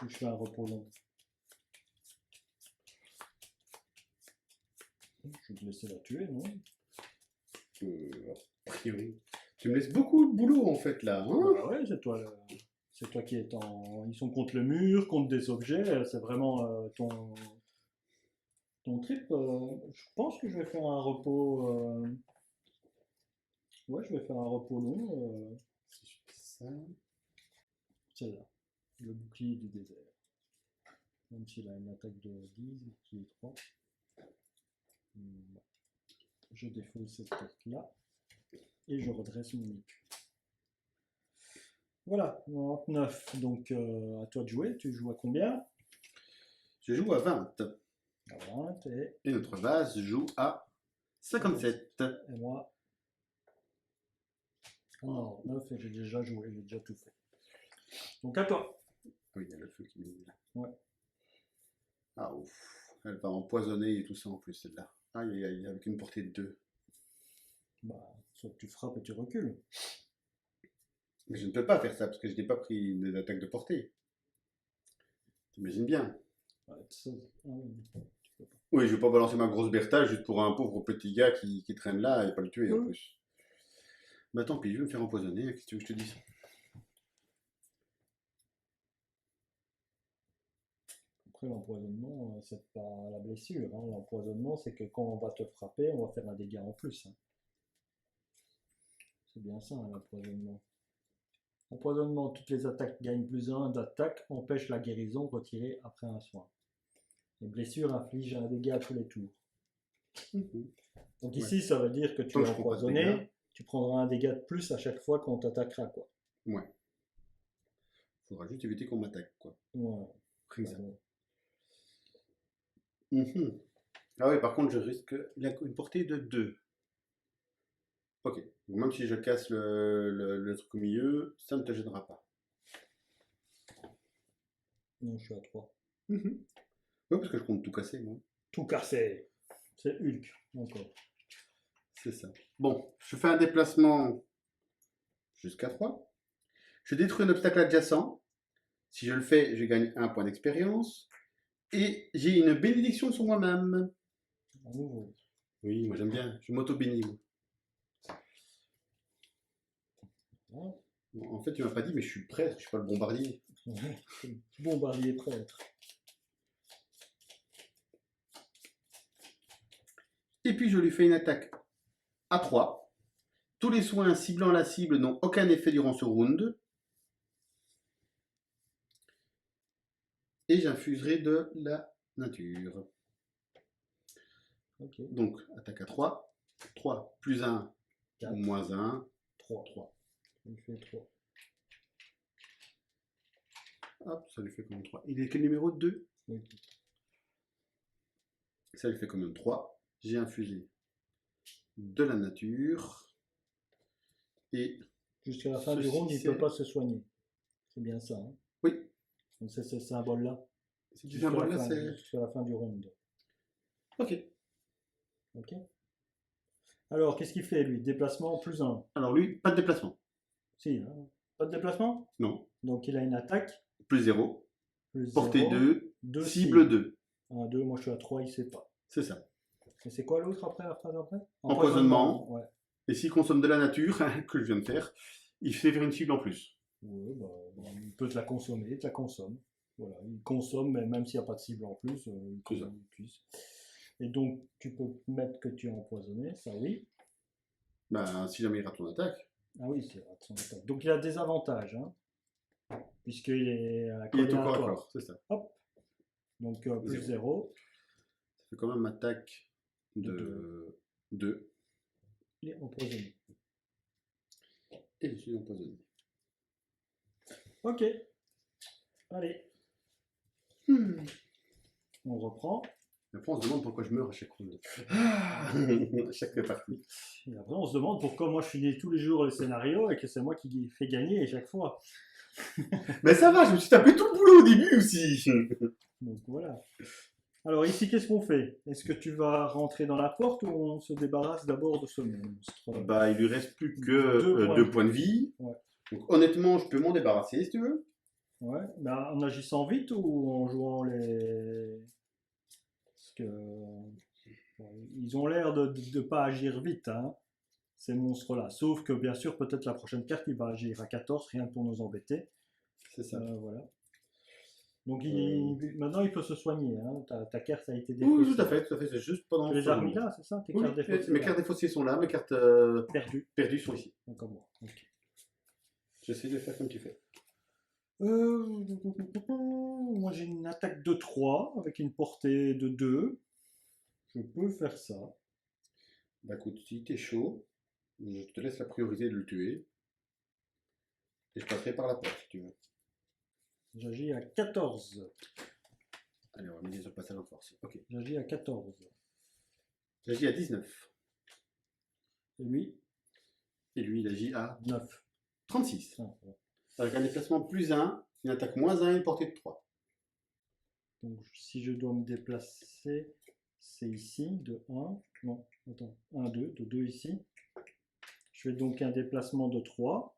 Ou je fais un repos long. Je vais te laisser la tuer, non? A priori. Tu me laisses beaucoup de boulot, en fait, là. Hein. Bah ouais, c'est toi. C'est toi qui es en. Ils sont contre le mur, contre des objets. C'est vraiment ton trip. Je pense que je vais faire un repos. Ouais, je vais faire un repos long. Si je fais ça. Celle-là. Le bouclier du désert. Même s'il a une attaque de 10, qui est 3. Je défausse cette carte-là. Et je redresse mon écu. Voilà, 99. Donc à toi de jouer. Tu joues à combien? Je joue à 20. À 20. Et notre vase joue à 57. Et moi. Ah non, 9 et j'ai déjà joué, j'ai déjà tout fait. Donc à toi. Oui, il y a le feu qui est là. Ouais. Ah ouf. Elle va empoisonner et tout ça en plus, celle-là. Aïe aïe aïe, avec une portée de 2. Bah, soit tu frappes et tu recules. Mais je ne peux pas faire ça parce que je n'ai pas pris des attaques de portée. T'imagines bien. Ouais, ça, ah oui, tu peux pas. Oui, je vais pas balancer ma grosse Bertha juste pour un pauvre petit gars qui traîne là et pas le tuer en plus. Bah tant pis, je vais me faire empoisonner, qu'est-ce que tu veux que je te dise? Après, l'empoisonnement, c'est pas la blessure. Hein. L'empoisonnement, c'est que quand on va te frapper, on va faire un dégât en plus. Hein. C'est bien ça, hein, l'empoisonnement. Empoisonnement, toutes les attaques gagnent plus 1 d'attaque, empêche la guérison retirée après un soin. Les blessures infligent un dégât à tous les tours. Donc ici, ça veut dire que tu Tant es que je prends pas de empoisonné, dégâts. tu prendras un dégât de plus à chaque fois qu'on t'attaquera, quoi. Ouais. Faudra juste éviter qu'on m'attaque, quoi. Ouais. Comme ça. Bon. Ah oui, par contre, je risque une portée de 2. Ok. Donc, même si je casse le truc au milieu, ça ne te gênera pas. Non, je suis à 3. Oui, parce que je compte tout casser, moi. Tout cassé. C'est Hulk, encore. C'est ça. Bon, je fais un déplacement jusqu'à 3. Je détruis un obstacle adjacent. Si je le fais, je gagne 1 point d'expérience. Et j'ai une bénédiction sur moi-même. À nouveau. Oui, moi j'aime bien. Je m'auto-bénis. Voilà. Bon, en fait, tu m'as pas dit, mais je suis prêtre, je suis pas le bombardier. Bombardier prêtre. Et puis je lui fais une attaque à 3. Tous les soins ciblant la cible n'ont aucun effet durant ce round. Et j'infuserai de la nature. Ok. Donc, attaque à 3. 3 plus 1 4. ou moins 1. 3. 3. Il fait 3. Hop, ça lui fait comme 3. Il est quel numéro? 2? Oui. Ça lui fait comme 3. J'ai infusé de la nature. Et jusqu'à la fin du ceci, round, il ne peut pas se soigner. C'est bien ça. Hein. oui, Donc c'est ce symbole-là. c'est du symbole là, c'est. Jusqu'à la fin du round. Ok. Ok. Alors, qu'est-ce qu'il fait, lui? Déplacement plus un. Alors lui, pas de déplacement. Si, hein. Pas de déplacement? Non. Donc, il a une attaque. Plus 0. Plus Portée 0. 2. 2 Cible 2. 1, 2, moi je suis à 3, il sait pas. C'est ça. Et c'est quoi l'autre après, la phrase après? Empoisonnement. Ouais. Et s'il consomme de la nature, que je viens de faire, il fait faire une cible en plus. Ouais, bah, il peut te la consommer, il te la consomme. Voilà, il consomme, mais même s'il n'y a pas de cible en plus, il C'est ça. consomme, il puise. Et donc, tu peux mettre que tu es empoisonné, ça oui. Ben, si jamais il rate ton attaque, Ah oui, c'est vrai, son attaque. Donc, il a des avantages, hein, puisqu'il est il collé est au à corps à toi. corps, c'est ça. Hop. Donc, plus 0. Ça fait quand même attaque de 2. Il est empoisonné. Et je suis empoisonné. Ok. Allez. On reprend. Et après, on se demande pourquoi je meurs à chaque round. À chaque partie. Et après, on se demande pourquoi moi je finis tous les jours les scénarios et que c'est moi qui fais gagner chaque fois. Mais ça va, je me suis tapé tout le boulot au début aussi. Donc voilà. Alors ici, qu'est-ce qu'on fait? Est-ce que tu vas rentrer dans la porte ou on se débarrasse d'abord de ce monstre? Bah, il lui reste plus que 2 points de vie. Ouais. Donc honnêtement, je peux m'en débarrasser si tu veux. Ouais. Bah, en agissant vite ou en jouant les... Parce que... bon, ils ont l'air de ne pas agir vite, hein, ces monstres-là. Sauf que bien sûr, peut-être la prochaine carte, il va agir à 14, rien que pour nous embêter. C'est ça. Voilà. Donc maintenant, il peut se soigner. Hein. Ta carte a été Oui, défaussée. tout à fait, tout à fait. C'est juste pendant Tu les ce as moment. mis là, c'est ça? Tes Oui, cartes défaussées, mes là. cartes défaussées sont là, mes cartes Perdues. perdues sont ici. Comme moi. Ok. J'essaie de faire comme tu fais. Moi, j'ai une attaque de 3 avec une portée de 2. Je peux faire ça. Bah écoute, si t'es chaud, je te laisse la priorité de le tuer. Et je passerai par la porte si tu veux. J'agis à 14. Allez, on va miser sur le passage en force. Ok. J'agis à 14. J'agis à 19. Et lui, Et lui, il agit à 9. 36. Ah, ouais. Avec un déplacement plus 1, une attaque moins 1 et une portée de 3. Donc, si je dois me déplacer, c'est ici, de 1. Non, attends, 1, 2, de 2 ici. Je fais donc un déplacement de 3.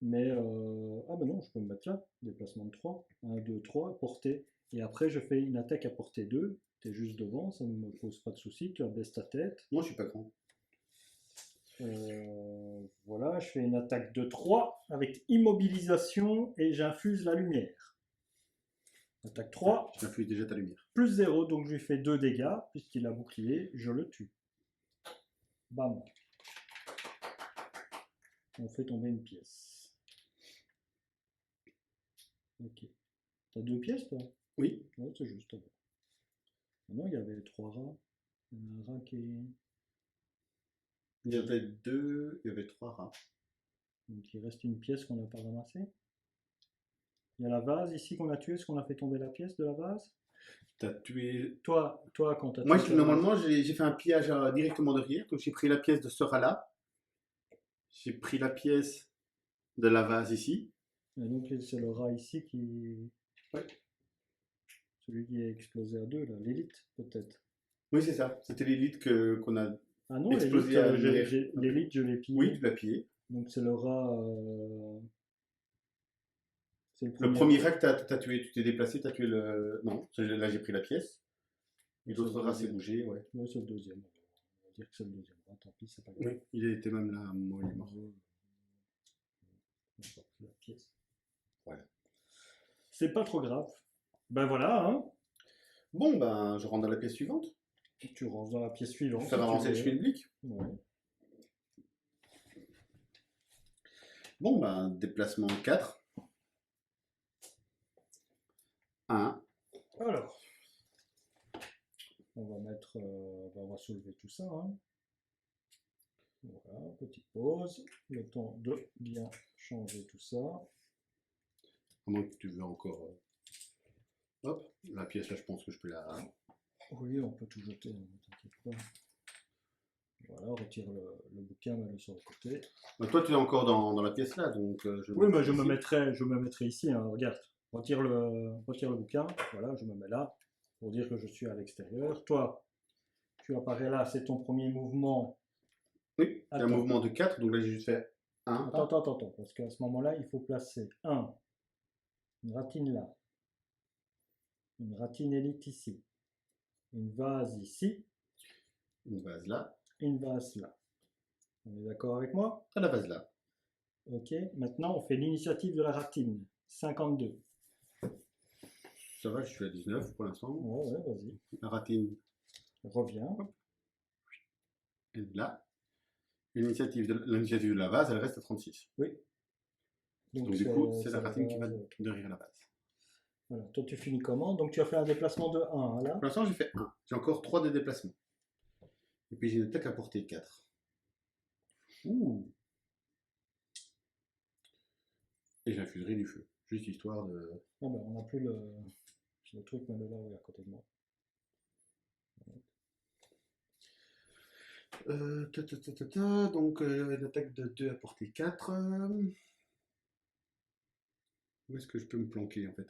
Mais, ah ben non, je peux me mettre là, déplacement de 3. 1, 2, 3, portée. Et après, je fais une attaque à portée 2. Tu es juste devant, ça ne me pose pas de souci, tu abaisses ta tête. Moi, je suis pas grand. Voilà, je fais une attaque de 3 avec immobilisation et j'infuse la lumière. Attaque 3, Je m'infuse déjà ta lumière. plus 0, donc je lui fais 2 dégâts, puisqu'il a bouclier, je le tue. Bam. On fait tomber une pièce. Ok. T'as 2 pièces, toi? Oui. Ouais, c'est juste. Non, il y avait 3 rats. Il y en a un rat qui est... Il y avait 2, il y avait 3 rats. Donc il reste une pièce qu'on n'a pas ramassée. Il y a la vase ici qu'on a tuée. Est-ce qu'on a fait tomber la pièce de la vase? T'as tué. Toi quand t'as Moi, tué ta normalement, j'ai fait un pillage directement derrière. Donc, j'ai pris la pièce de ce rat-là. J'ai pris la pièce de la vase ici. vase. Et donc c'est le rat ici qui... Ouais. Celui qui est explosé à 2, là. L'élite, peut-être. Oui, c'est ça. C'était l'élite qu'on a. Ah non, Explosé l'élite, à l'arrière. l'élite, je l'ai pillé. Oui, tu l'as pillé. Donc c'est le rat... C'est Le premier rat que t'as tué, tu t'es déplacé, t'as tué le. Non, là j'ai pris la pièce. Et l'autre rat s'est bougé, ouais. Oui, c'est le deuxième. On va dire que c'est le deuxième rat, tant pis, c'est pas grave. Oui, il était même là, moi il est mort. La pièce. Voilà. C'est pas trop grave. Ben voilà, hein. Bon, ben, je rentre dans la pièce suivante. Tu rentres dans la pièce suivante. Faire avancer le veux. schmilblick. Ouais. Bon, ben, déplacement 4. 1. Alors, on va mettre, on va soulever tout ça. Hein. Voilà, petite pause. Le temps de bien changer tout ça. À moins que tu veux encore. Hop, la pièce là, je pense que je peux la. Oui, on peut tout jeter, ne t'inquiète pas. Voilà, on retire le bouquin, mets-le sur le côté. Ben, toi, tu es encore dans la pièce là, donc. Oui, mais je me mettrai ici. Hein, regarde, retire le bouquin. Voilà, je me mets là pour dire que je suis à l'extérieur. Toi, tu apparais là, c'est ton premier mouvement. Oui, c'est un Attends. mouvement de 4, donc là j'ai juste fait 1. Attends, parce qu'à ce moment-là, il faut placer une ratine là, une ratine élite ici, une vase ici, Une vase là, une vase là. On est d'accord avec moi? à la vase là. Ok, maintenant on fait l'initiative de la ratine. 52. Ça va, je suis à 19 pour l'instant. Ouais, vas-y. La ratine Reviens. est là. L'initiative de la vase, elle reste à 36. Oui. Donc du coup, c'est la ratine qui va derrière la vase. Voilà. Toi, tu finis comment? Donc, tu as fait un déplacement de 1, là. Pour l'instant, j'ai fait 1. J'ai encore 3 de déplacement. Et puis j'ai une attaque à portée 4. Ouh. Et j'infuserai du feu. Juste histoire de... Ah ben, on n'a plus le truc, mais là, oui, à côté de moi. Donc, une attaque de 2 à portée 4. Où est-ce que je peux me planquer, en fait?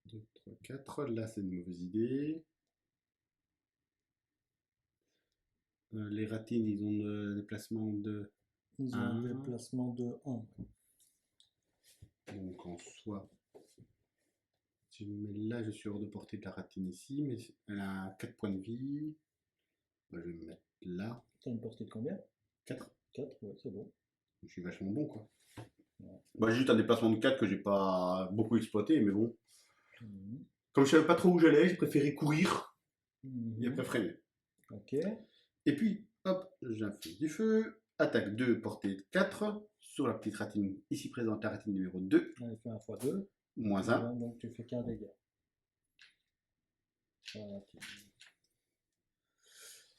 2, 3, 4. Là, c'est une mauvaise idée. Les ratines, ils ont le déplacement de... Ils ont un déplacement de 1. Donc, en soi... Si je me mets là, je suis hors de portée de la ratine ici, mais elle a 4 points de vie. Je vais me mettre là. T'as une portée de combien? 4. 4, ouais, c'est bon. Je suis vachement bon, quoi. Ouais. Bah, juste un déplacement de 4 que j'ai pas beaucoup exploité, mais bon. Mhm. Comme je savais pas trop où j'allais, j'ai préféré courir et après Mhm. freiner. Ok. Et puis, hop, j'infuse du feu. Attaque 2, portée 4. Sur la petite ratine ici présente, la ratine numéro 2. On a fait 1 x 2. Moins 1. Donc, tu fais qu'un dégât. Voilà.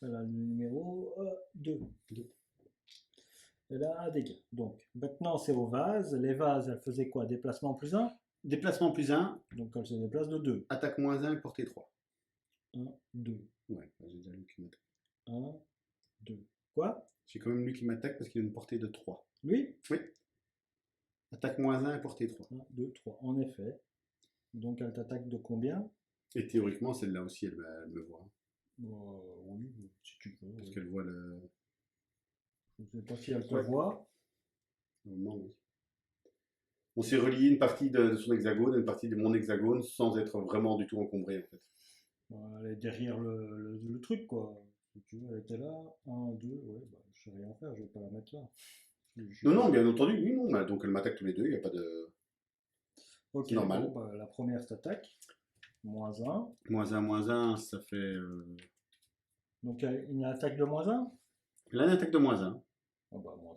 Elle a le numéro 2. Elle a un dégât. Donc, maintenant, c'est au vase. Les vases, elles faisaient quoi? Déplacement plus 1. Déplacement plus 1. Donc, elle se déplace de 2. Attaque moins 1 et portée 3. 1, 2. Ouais, j'ai déjà lui qui m'attaque. 1, 2. Quoi? J'ai quand même lui qui m'attaque parce qu'il a une portée de 3. Lui? Oui. Attaque moins 1 et portée 3. 1, 2, 3. En effet. Donc, elle t'attaque de combien? Et théoriquement, celle-là aussi, elle me voit. Oui, si tu peux. Parce Oui. qu'elle voit le... Je ne sais pas si elle te Ouais. voit. Non, oui. On s'est relié une partie de son hexagone et une partie de mon hexagone sans être vraiment du tout encombré, en fait. Elle est derrière le truc, quoi. Si tu veux, elle était là. 1, 2, ouais, bah, je sais rien faire, je vais pas la mettre là. Non, bien entendu, oui, non. Bah, donc elle m'attaque tous les deux, il n'y a pas de... Ok, C'est normal. bon, bah, la première t'attaque. Moins 1. Moins 1, ça fait... Donc, une attaque de moins 1? Là, une attaque de moins 1. Ah bah, moins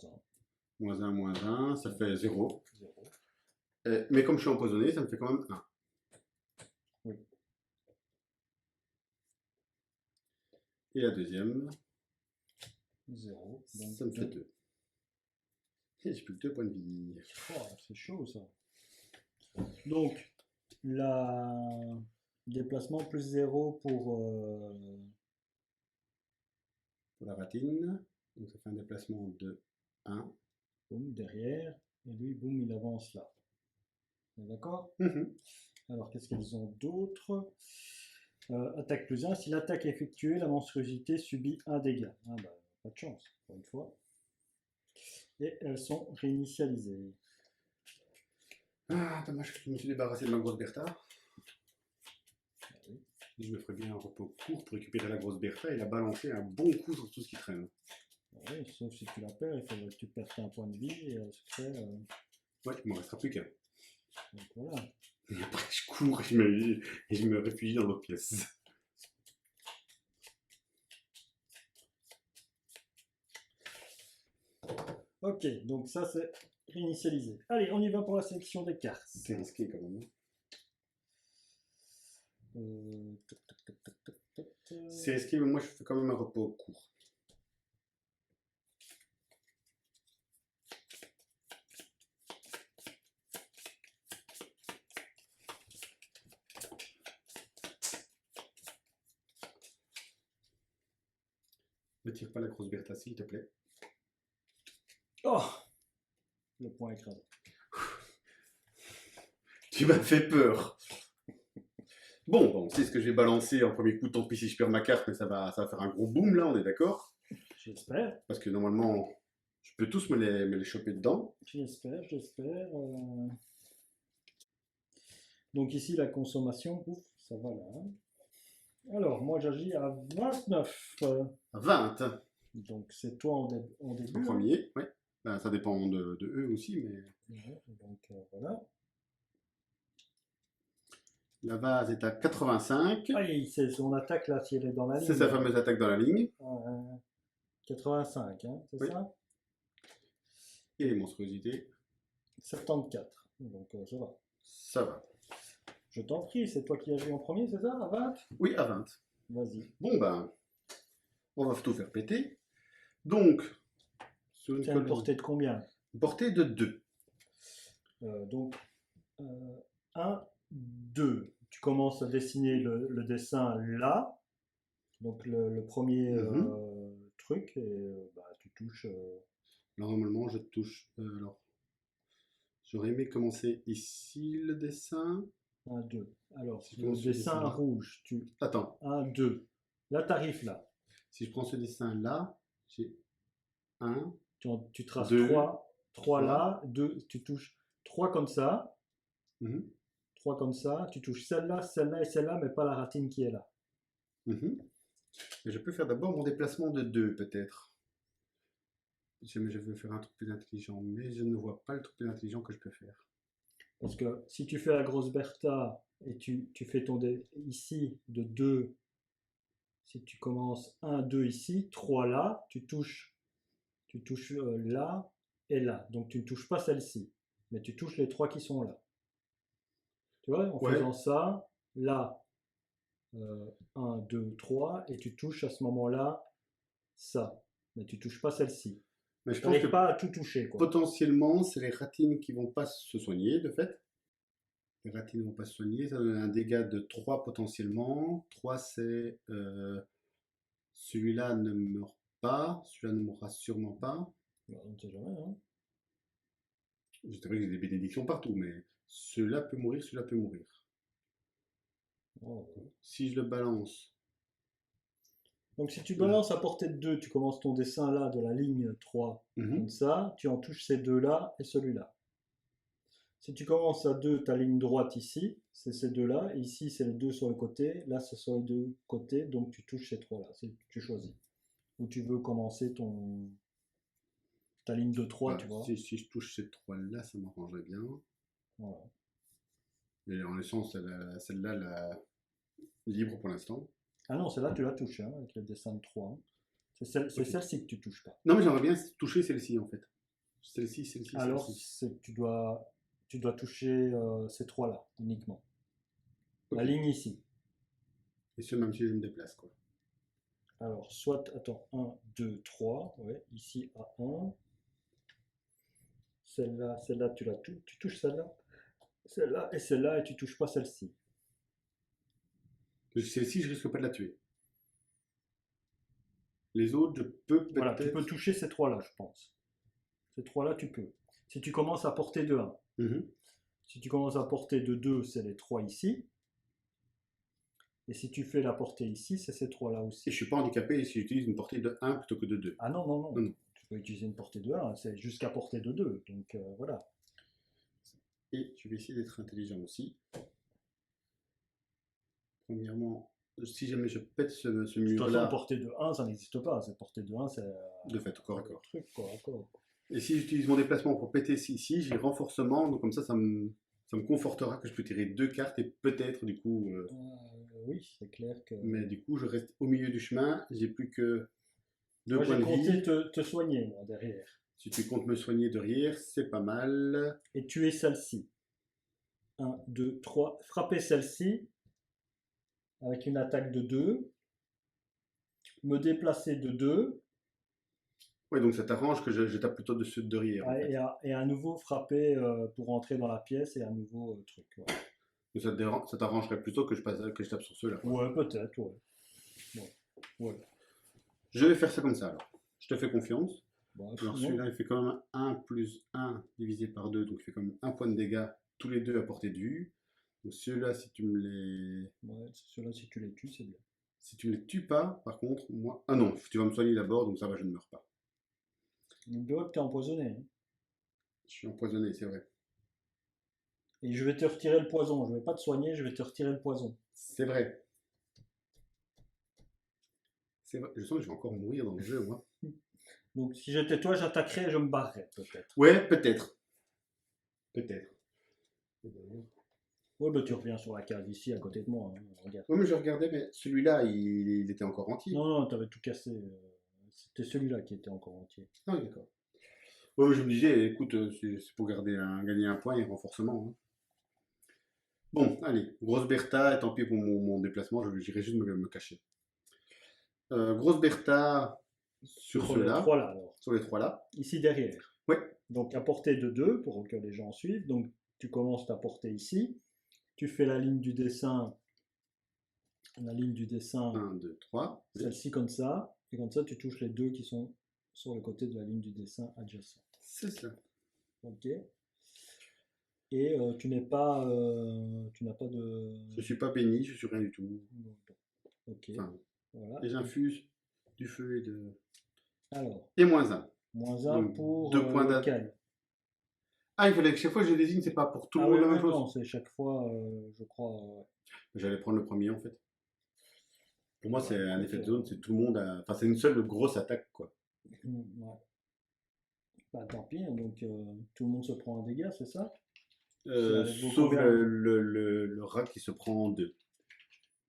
1. Moins 1, ça fait 0. 0. Mais comme je suis empoisonné, ça me fait quand même 1. Oui. Et la deuxième, 0. ça me fait 2. Et j'ai plus que 2 points de vie. Oh, c'est chaud, ça. Donc, la déplacement plus 0 Pour la ratine, donc ça fait un déplacement de 1. boum, derrière. Et lui, boum, il avance là. D'accord? Alors, qu'est-ce qu'ils ont d'autre? Attaque plus 1. Si l'attaque est effectuée, la monstruosité subit un dégât. Ah bah, pas de chance, pour une fois. Et elles sont réinitialisées. Ah, dommage que je me suis débarrassé de ma grosse Bertha. Ah oui. Je me ferais bien un repos court pour récupérer la grosse Bertha et la balancer un bon coup sur tout ce qui traîne. Ah oui, sauf si tu la perds, il faudrait que tu perdes un point de vie et elle se crée. Ouais, il m'en restera plus qu'un. Donc voilà. Et après, je cours et je me réfugie dans l'autre pièce. Ok, donc ça c'est réinitialisé. Allez, on y va pour la sélection des cartes. C'est risqué quand même. C'est risqué, mais moi je fais quand même un repos court. Ne tire pas la grosse Bertha, s'il te plaît. Oh, le point écrasé. Tu m'as fait peur. Bon, on sait ce que je vais balancer en premier coup, tant pis si je perds ma carte, mais ça va faire un gros boom là, on est d'accord? J'espère, Parce que normalement, je peux tous me les choper dedans. j'espère. Donc ici, la consommation, ouf, ça va là, hein. Alors, moi j'agis à 29. 20 Donc c'est toi en en début, hein. premier, ouais. Ben, ça dépend de eux aussi, mais Ouais, donc voilà. la vase est à 85. Aïe, c'est son attaque là, si elle est dans la C'est ligne. sa fameuse attaque dans la ligne. 85, hein, c'est Oui. ça? Et les monstruosités, 74. Donc ça va. ça va. Je t'en prie, c'est toi qui agis en premier, c'est ça, à 20? Oui, à 20. Vas-y. Bon, ben, on va tout faire péter. Donc, sur une C'est une colonne, portée de combien? portée de 2. Donc 1, 2. Tu commences à dessiner le dessin là. Donc le premier truc, et bah, tu touches Alors, normalement, je touche. Alors, j'aurais aimé commencer ici le dessin. 1, 2. Alors, Si je le commence ce dessin dessin-là. rouge, tu Attends, 1, 2. Là, tu arrives là. si je prends ce dessin-là, j'ai 1, Tu traces 2, 3 3. là, 2, tu touches 3 comme ça, 3 comme ça, tu touches celle-là, celle-là et celle-là, mais pas la ratine qui est là. Je peux faire d'abord mon déplacement de 2, peut-être. Je veux faire un truc plus intelligent, mais je ne vois pas le truc plus intelligent que je peux faire. Parce que si tu fais la grosse Bertha et tu fais ton dé ici de 2, si tu commences 1, 2 ici, 3 là, tu touches là et là. Donc tu ne touches pas celle-ci, mais tu touches les 3 qui sont là. Tu vois, en Ouais, faisant ça, là, 1, 2, 3, et tu touches à ce moment-là ça. Mais tu touches pas celle-ci. mais je Tu pense que n'arrives pas à tout toucher, quoi. potentiellement, c'est les ratines qui vont pas se soigner, de fait. Les ratines ne vont pas se soigner, ça donne un dégât de 3 potentiellement. 3, c'est celui-là ne meurt pas, celui-là ne mourra sûrement pas. Bah, on ne sait jamais, hein. C'est vrai que j'ai des bénédictions partout, mais celui-là peut mourir, celui-là peut mourir. Oh. Si je le balance, Donc si tu là. balances à portée de 2, tu commences ton dessin là de la ligne 3, Mhm. comme ça, tu en touches ces deux-là et celui-là. Si tu commences à 2, ta ligne droite ici, c'est ces deux-là, et ici c'est les deux sur le côté, là c'est sur les deux côtés, donc tu touches ces trois-là, tu choisis. Ou tu veux commencer ta ligne de 3, tu Voilà, vois. si je touche ces 3-là, ça m'arrangerait bien. Voilà. Et en laissant celle-là libre pour l'instant. Ah non, celle-là tu la touches, hein, avec le dessin de 3, hein. C'est Ok. celle-ci que tu touches pas. Non, mais j'aimerais bien toucher celle-ci en fait. Celle-ci, celle-ci, Alors celle-ci. tu dois toucher ces trois-là uniquement. La Ok. ligne ici. Et ce, même si je me déplace, quoi. Alors, soit, attends, 1, 2, 3, ouais, ici à 1. Celle-là, tu touches celle-là et celle-là, et tu touches pas celle-ci. Celle-ci, je risque pas de la tuer. Les autres, je peux Voilà, tu peux peut-être. toucher ces trois-là, je pense. Ces trois-là, tu peux. Si tu commences à porter de 1. Mhm. Si tu commences à porter de 2, c'est les 3 ici. Et si tu fais la portée ici, c'est ces trois-là Et aussi. je suis pas handicapé si j'utilise une portée de 1 plutôt que de 2. Ah non, non, non. Non, non. Tu peux utiliser une portée de 1, c'est jusqu'à portée de 2. Donc voilà. Et je vais essayer d'être intelligent aussi. Premièrement, si jamais je pète ce De toute façon, mur-là, portée de 1, ça n'existe pas. C'est portée de 1, c'est de fait, corps à le corps. truc, quoi, d'accord. Et si j'utilise mon déplacement pour péter ici, j'ai renforcement, donc comme ça me confortera que je peux tirer 2 cartes et peut-être du coup. Oui, c'est clair que. Mais du coup, je reste au milieu du chemin, j'ai plus que 2 Moi, points j'ai de compté vie. te soigner, moi, derrière. Si tu comptes me soigner derrière, c'est pas mal. Et tuer celle-ci. 1, 2, 3. Frapper celle-ci avec une attaque de 2. Me déplacer de 2. Ouais, donc ça t'arrange que je tape plutôt de ceux de derrière. En fait. Et à nouveau frapper pour entrer dans la pièce et à nouveau truc. Ouais, Donc ça t'arrangerait plutôt que que je tape sur ceux-là. ouais peut-être, ouais. Ouais. Ouais. Je vais faire ça comme ça alors. Je te fais confiance. Bah, Alors non. celui-là, il fait quand même 1 plus 1 divisé par 2, donc il fait quand même 1 point de dégâts tous les deux à portée de vue. Donc ceux-là, si tu me les... Ouais, ceux-là, si tu les tues, c'est bien. Si tu me les tues pas, par contre, moi... Ah non, tu vas me soigner d'abord, donc ça va, je ne meurs pas. N'oublie pas que t'es empoisonné, hein. Je suis empoisonné, c'est vrai. Et je vais te retirer le poison. Je vais pas te soigner, je vais te retirer le poison. C'est vrai. C'est vrai. Je sens que je vais encore mourir dans le jeu, moi. Donc si j'étais toi, j'attaquerais et je me barrerais peut-être. Ouais, peut-être. Peut-être. Ouais, bah tu reviens sur la case ici à côté de moi, hein. Regarde. Ouais, mais je regardais, mais celui-là, il était encore entier. Non, non, t'avais tout cassé. C'était celui-là qui était encore entier. Ah, oui, d'accord. Ouais, mais je me disais, écoute, c'est pour gagner un point et renforcement, hein. Bon, allez, grosse Bertha, et tant pis pour mon déplacement, j'irai juste me cacher. Grosse Bertha sur Sur les ceux-là, trois là alors. sur les trois là. Ici derrière. Ouais, Donc à portée de 2 pour que les gens suivent. Donc tu commences ta portée ici. Tu fais la ligne du dessin. La ligne du dessin. 1, 2, 3. Celle-ci comme ça. Et comme ça, tu touches les deux qui sont sur le côté de la ligne du dessin adjacent. C'est ça. Ok. Et tu n'as pas de. Je suis pas béni, je suis rien du tout. Ok. Enfin, Voilà. et j'infuse du feu Alors, et moins 1. moins 1 Donc, pour 2 points lequel? Ah, il fallait que chaque fois que je désigne, c'est pas pour tout le Ah monde oui, la même oui, non, chose. c'est chaque fois, je crois. J'allais prendre le premier en fait. Pour moi, c'est Ouais, un écoute, effet de zone, c'est tout le monde. Enfin, c'est une seule grosse attaque, quoi. ouais. Bah tant pis, hein, donc tout le monde se prend un dégât, c'est ça? Vaut Sauf combien? le rat qui se prend en 2.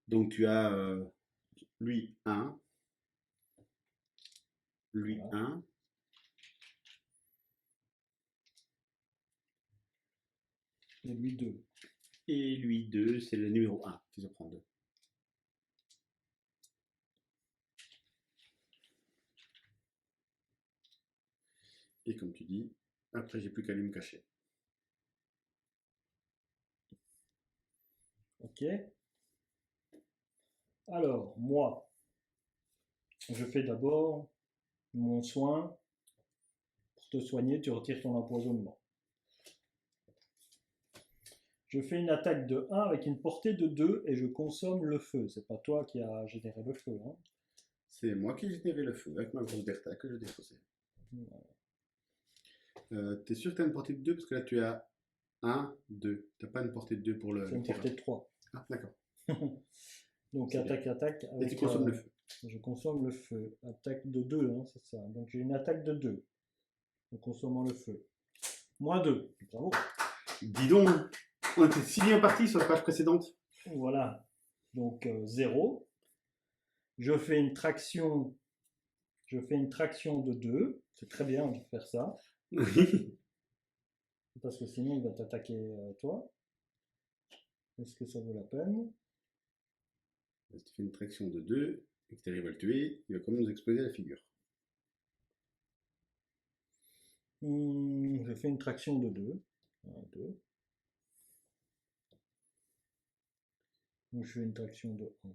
Donc tu as lui 1, lui Voilà. 1, Et lui 2. et lui 2, c'est le numéro 1 qui se prend 2. Et comme tu dis, après j'ai plus qu'à lui me cacher. Ok. Alors, moi, je fais d'abord mon soin pour te soigner, tu retires ton empoisonnement. Je fais une attaque de 1 avec une portée de 2 et je consomme le feu. C'est pas toi qui as généré le feu, hein. C'est moi qui ai généré le feu avec ma grosse Bertha que je défaussais. T'es sûr que t'as une portée de 2 parce que là tu as 1, 2. T'as pas une portée de 2 pour le C'est une tirage. portée de 3. Ah, d'accord. Donc C'est attaque, attaque. Et Avec, tu consommes le feu. je consomme le feu. Attaque de 2, hein, c'est ça. Donc j'ai une attaque de 2 en consommant le feu. Moins 2. Bravo. Dis donc, on était si bien parti sur la page précédente. Voilà. Donc 0. Je fais une traction. Je fais une traction de 2. C'est très bien de faire ça. Parce que sinon il va t'attaquer toi. Est-ce que ça vaut la peine? Si tu fais une traction de 2 et que tu arrives à le tuer, il va quand même nous exploser la figure. Je fais une traction de 2. 1, 2. Donc je fais une traction de 1.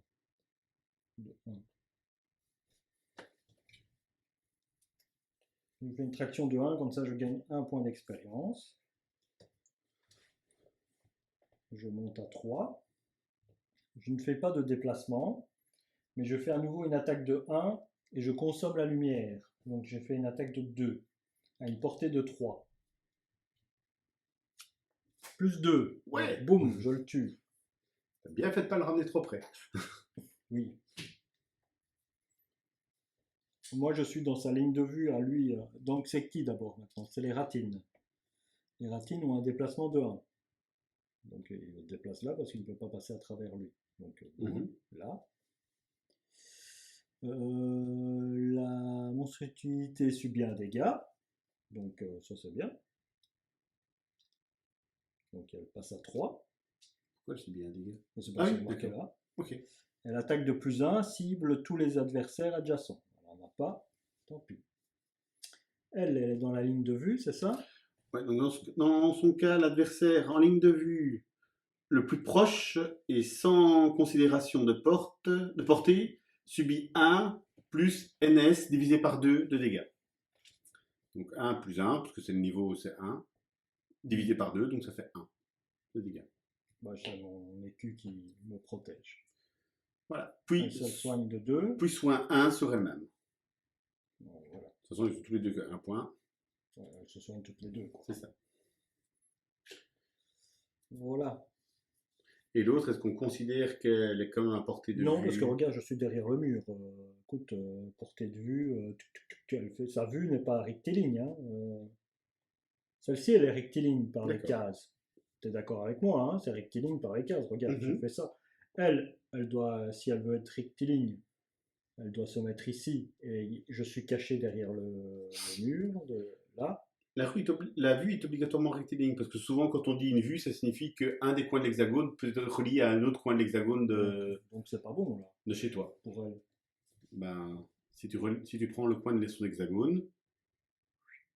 De 1. Je fais une traction de 1, comme ça je gagne 1 point d'expérience. Je monte à 3. Je ne fais pas de déplacement, mais je fais à nouveau une attaque de 1 et je consomme la lumière. Donc j'ai fait une attaque de 2 à une portée de 3. Plus 2. Ouais. Boum, je le tue. T'as bien fait de pas le ramener trop près. Oui. Moi je suis dans sa ligne de vue à lui. Donc c'est qui d'abord maintenant? C'est les ratines. Les ratines ont un déplacement de 1. Donc il se déplace là parce qu'il ne peut pas passer à travers lui. Donc là. La monstruosité subit un dégât. Donc ça c'est bien. Donc elle passe à 3. Pourquoi je suis bien dégâts? C'est pas marqué là. Ok. Elle attaque de plus 1, cible tous les adversaires adjacents. On n'en a pas, tant pis. Elle est dans la ligne de vue, c'est ça? Ouais, donc dans son cas, l'adversaire en ligne de vue le plus proche et sans considération de portée subit 1 plus NS divisé par 2 de dégâts. Donc 1 plus 1, parce que c'est le niveau, c'est 1, divisé par 2, donc ça fait 1 de dégâts. Bah, j'ai mon écu qui me protège. Voilà. Elle se soigne de 2. Puis soin 1 sur elle-même. Voilà. De toute façon, ils ont tous les deux un point. Elles se soignent toutes les deux, quoi. C'est ça. Voilà. Et l'autre, est-ce qu'on considère qu'elle est quand même à portée de Non, vue? parce que regarde, je suis derrière le mur. Écoute, portée de vue, elle fait, sa vue n'est pas rectiligne. Hein. Celle-ci, elle est rectiligne par les D'accord. cases. Tu es d'accord avec moi, hein, c'est rectiligne par les cases. Regarde, je Mhm. fais ça. Elle doit, si elle veut être rectiligne, elle doit se mettre ici. Et je suis caché derrière le mur, là. La vue est obligatoirement rectiligne, parce que souvent, quand on dit une vue, ça signifie qu'un des coins de l'hexagone peut être relié à un autre coin de l'hexagone Donc c'est pas bon, là, de chez toi. pour elle. Ben, si tu prends le coin de son hexagone,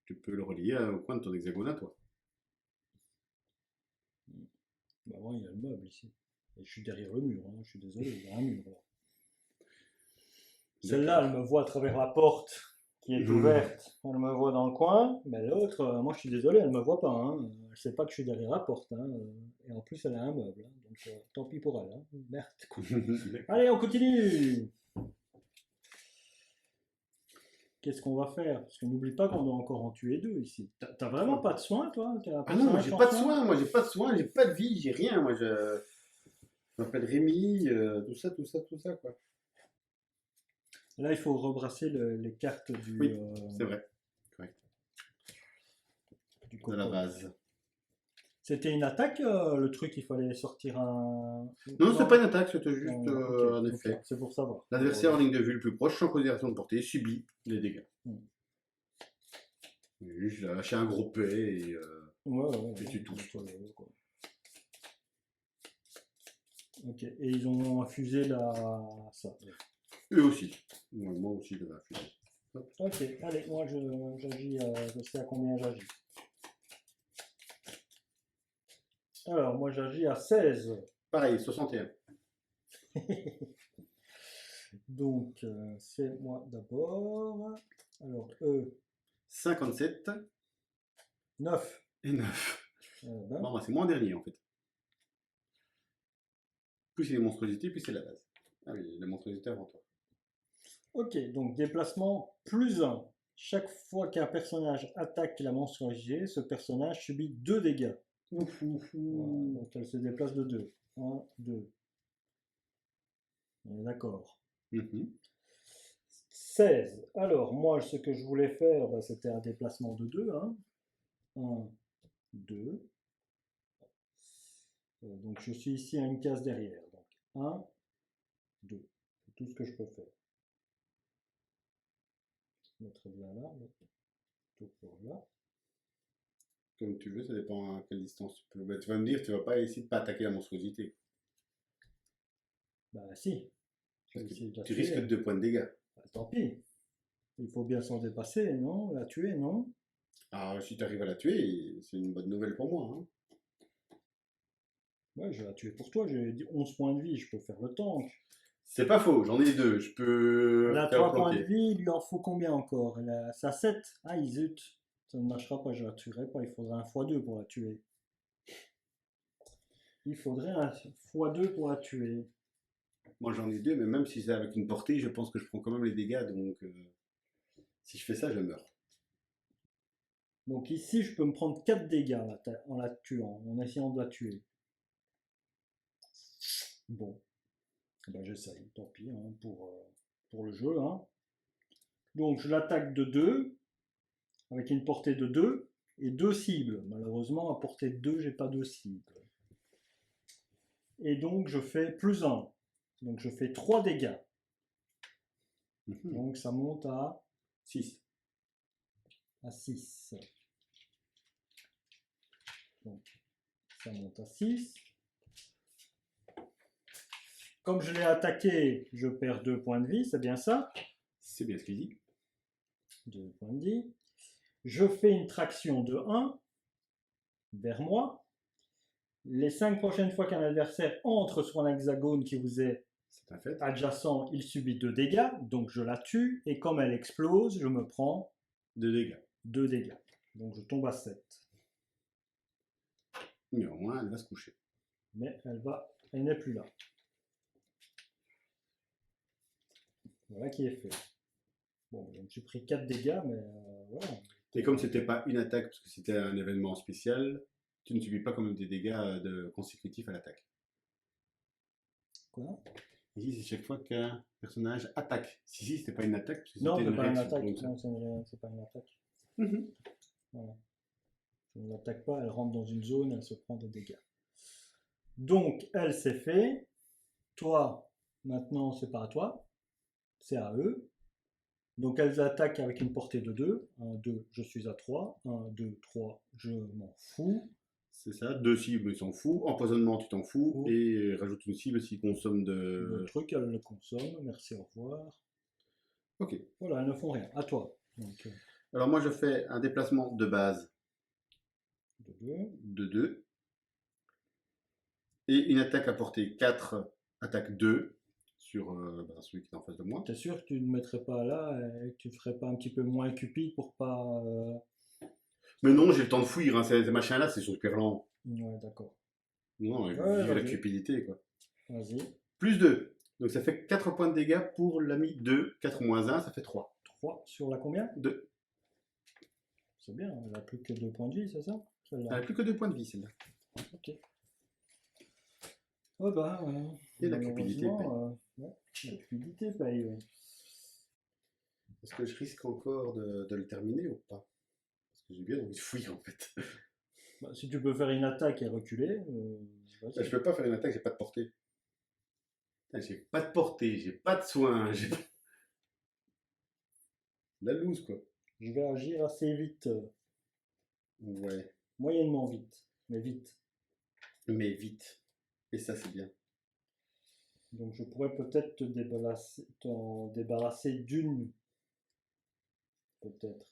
tu peux le relier au coin de ton hexagone à toi. Bah, moi, il y a le meuble ici. Et je suis derrière le mur, hein, je suis désolé, il y a un mur là. Celle-là, elle me voit à travers la porte qui est ouverte. Elle me voit dans le coin, mais l'autre, moi je suis désolé, elle me voit pas. Hein. Elle sait pas que je suis derrière la porte. Hein. Et en plus, elle a un meuble. Hein. Donc tant pis pour elle. Hein. Merde. Allez, on continue. Qu'est-ce qu'on va faire? Parce que n'oublie pas qu'on doit encore en tuer 2 ici. T'as vraiment pas de soin, toi? Ah non, moi j'ai pas de soin, moi j'ai pas de soin, j'ai pas de vie, j'ai rien. Moi je m'appelle Rémi, tout ça, quoi. Là, il faut rebrasser les cartes du, Oui, c'est vrai, du de la coco. base. C'était une attaque, le truc, il fallait sortir un. Non, c'était pas une attaque, c'était juste Ok, un effet. c'est pour savoir. L'adversaire en ligne de vue le plus proche, sans considération de portée, subit les dégâts. Oui, je l'ai lâché un gros P et Ouais, tu touches. quoi. Ok, et ils ont infusé ça. Eux aussi. Moi aussi, je vais infuser. Ok, allez, moi j'agis, je sais à combien j'agis. Alors, moi j'agis à 16. Pareil, 61. Donc, c'est moi d'abord. Alors, eux, 57 9. et 9. Ben, Bon, bah, c'est moi en dernier en fait. Plus c'est les monstruosités, plus c'est la base. Ah oui, la monstruosité avant toi. ok, donc déplacement plus 1. Chaque fois qu'un personnage attaque la monstruosité, ce personnage subit 2 dégâts. Ouf. Voilà, donc elle se déplace de 2. 1, 2. On est d'accord. 16. Alors, moi, ce que je voulais faire, bah, c'était un déplacement de 2. Hein. 1, 2. Donc, je suis ici à une case derrière. Donc, 1, 2. C'est tout ce que je peux faire. Je mettrai bien là, tout pour là. Comme tu veux, ça dépend à quelle distance tu peux. Bah, tu vas me dire, tu vas pas essayer de pas attaquer la monstruosité. Bah, si. Parce que tu risques 2 points de dégâts. Bah, tant pis. Il faut bien s'en dépasser, non? La tuer, non? Ah, si tu arrives à la tuer, c'est une bonne nouvelle pour moi. Hein. Ouais, je vais la tuer pour toi. J'ai 11 points de vie, je peux faire le tank. C'est pas faux, j'en ai 2. Je peux. Elle a faire 3 planter. points de vie, il lui en faut combien encore? Elle a ça 7. Ah, zut. Ça ne marchera pas, je la tuerai pas. Il faudrait un x2 pour la tuer. Il faudrait un x2 pour la tuer. Moi j'en ai 2, mais même si c'est avec une portée, je pense que je prends quand même les dégâts. Donc si je fais ça, je meurs. Donc ici, je peux me prendre 4 dégâts en la tuant, en essayant de la tuer. Bon. Ben, j'essaye, tant pis, hein, pour le jeu. Hein. Donc je l'attaque de 2, avec une portée de 2, et 2 cibles. Malheureusement, à portée de 2, j'ai pas de cibles. Et donc je fais plus 1. Donc je fais 3 dégâts. Donc ça monte à 6. À 6. Donc ça monte à 6. Comme je l'ai attaqué, je perds 2 points de vie, c'est bien ça? C'est bien ce qu'il dit. 2 points de vie. Je fais une traction de 1 vers moi. Les 5 prochaines fois qu'un adversaire entre sur un hexagone qui vous est adjacent, il subit 2 dégâts, donc je la tue, et comme elle explose, je me prends 2 dégâts. 2 dégâts. Donc je tombe à 7. Néanmoins, elle va se coucher. Mais elle n'est plus là. Voilà qui est fait. Bon, je me suis pris 4 dégâts, mais voilà. Et comme c'était pas une attaque, parce que c'était un événement spécial, tu ne subis pas quand même des dégâts consécutifs à l'attaque. Quoi? Ici, c'est chaque fois qu'un personnage attaque. Si, c'était pas une attaque, parce que Non, c'était c'est une pas une réaction. attaque. Donc ça. Non, c'est pas une attaque. Mhm. Voilà. Je ne l'attaque pas, elle rentre dans une zone, elle se prend des dégâts. Donc, elle c'est fait. Toi, maintenant, c'est pas à toi, c'est à eux. Donc, elles attaquent avec une portée de 2. 1, 2, je suis à 3. 1, 2, 3, je m'en fous. C'est ça, 2 cibles, ils s'en foutent. Empoisonnement, tu t'en fous. Oh. Et rajoute une cible s'ils consomment Le de. truc, elles le consomment. Merci, au revoir. Ok. Voilà, elles ne font rien. À toi. Donc, Alors moi, je fais un déplacement de base de 2. de 2. Et une attaque à portée 4, attaque 2 sur celui qui est en face de moi. T'es sûr que tu ne mettrais pas là et que tu ferais pas un petit peu moins cupide pour pas. Mais non, j'ai le temps de fuir, hein, ces machins-là, c'est super lent. Ouais, d'accord. Non, Ouais, vive la vas-y. cupidité, quoi. Vas-y. Plus 2. Donc ça fait 4 points de dégâts pour l'ami 2. 4 moins 1, ça fait 3. 3 sur la combien? 2. C'est bien, elle a plus que 2 points de vie, c'est ça? Elle Celle-là. n'a plus que 2 points de vie, celle-là. Ok. Oh bah, Et la cupidité malheureusement, ouais, la cupidité paye. Ouais. Est-ce que je risque encore de le terminer ou pas? Parce que j'ai bien envie de fuir, en fait. Bah, si tu peux faire une attaque et reculer, Là, je peux pas faire une attaque, j'ai pas de portée. Putain, j'ai pas de portée, j'ai pas de soin, j'ai pas... La loose, quoi. je vais agir assez vite, Ouais, moyennement vite, mais vite. mais vite. Et ça, c'est bien. Donc je pourrais peut-être t'en débarrasser d'une, peut-être.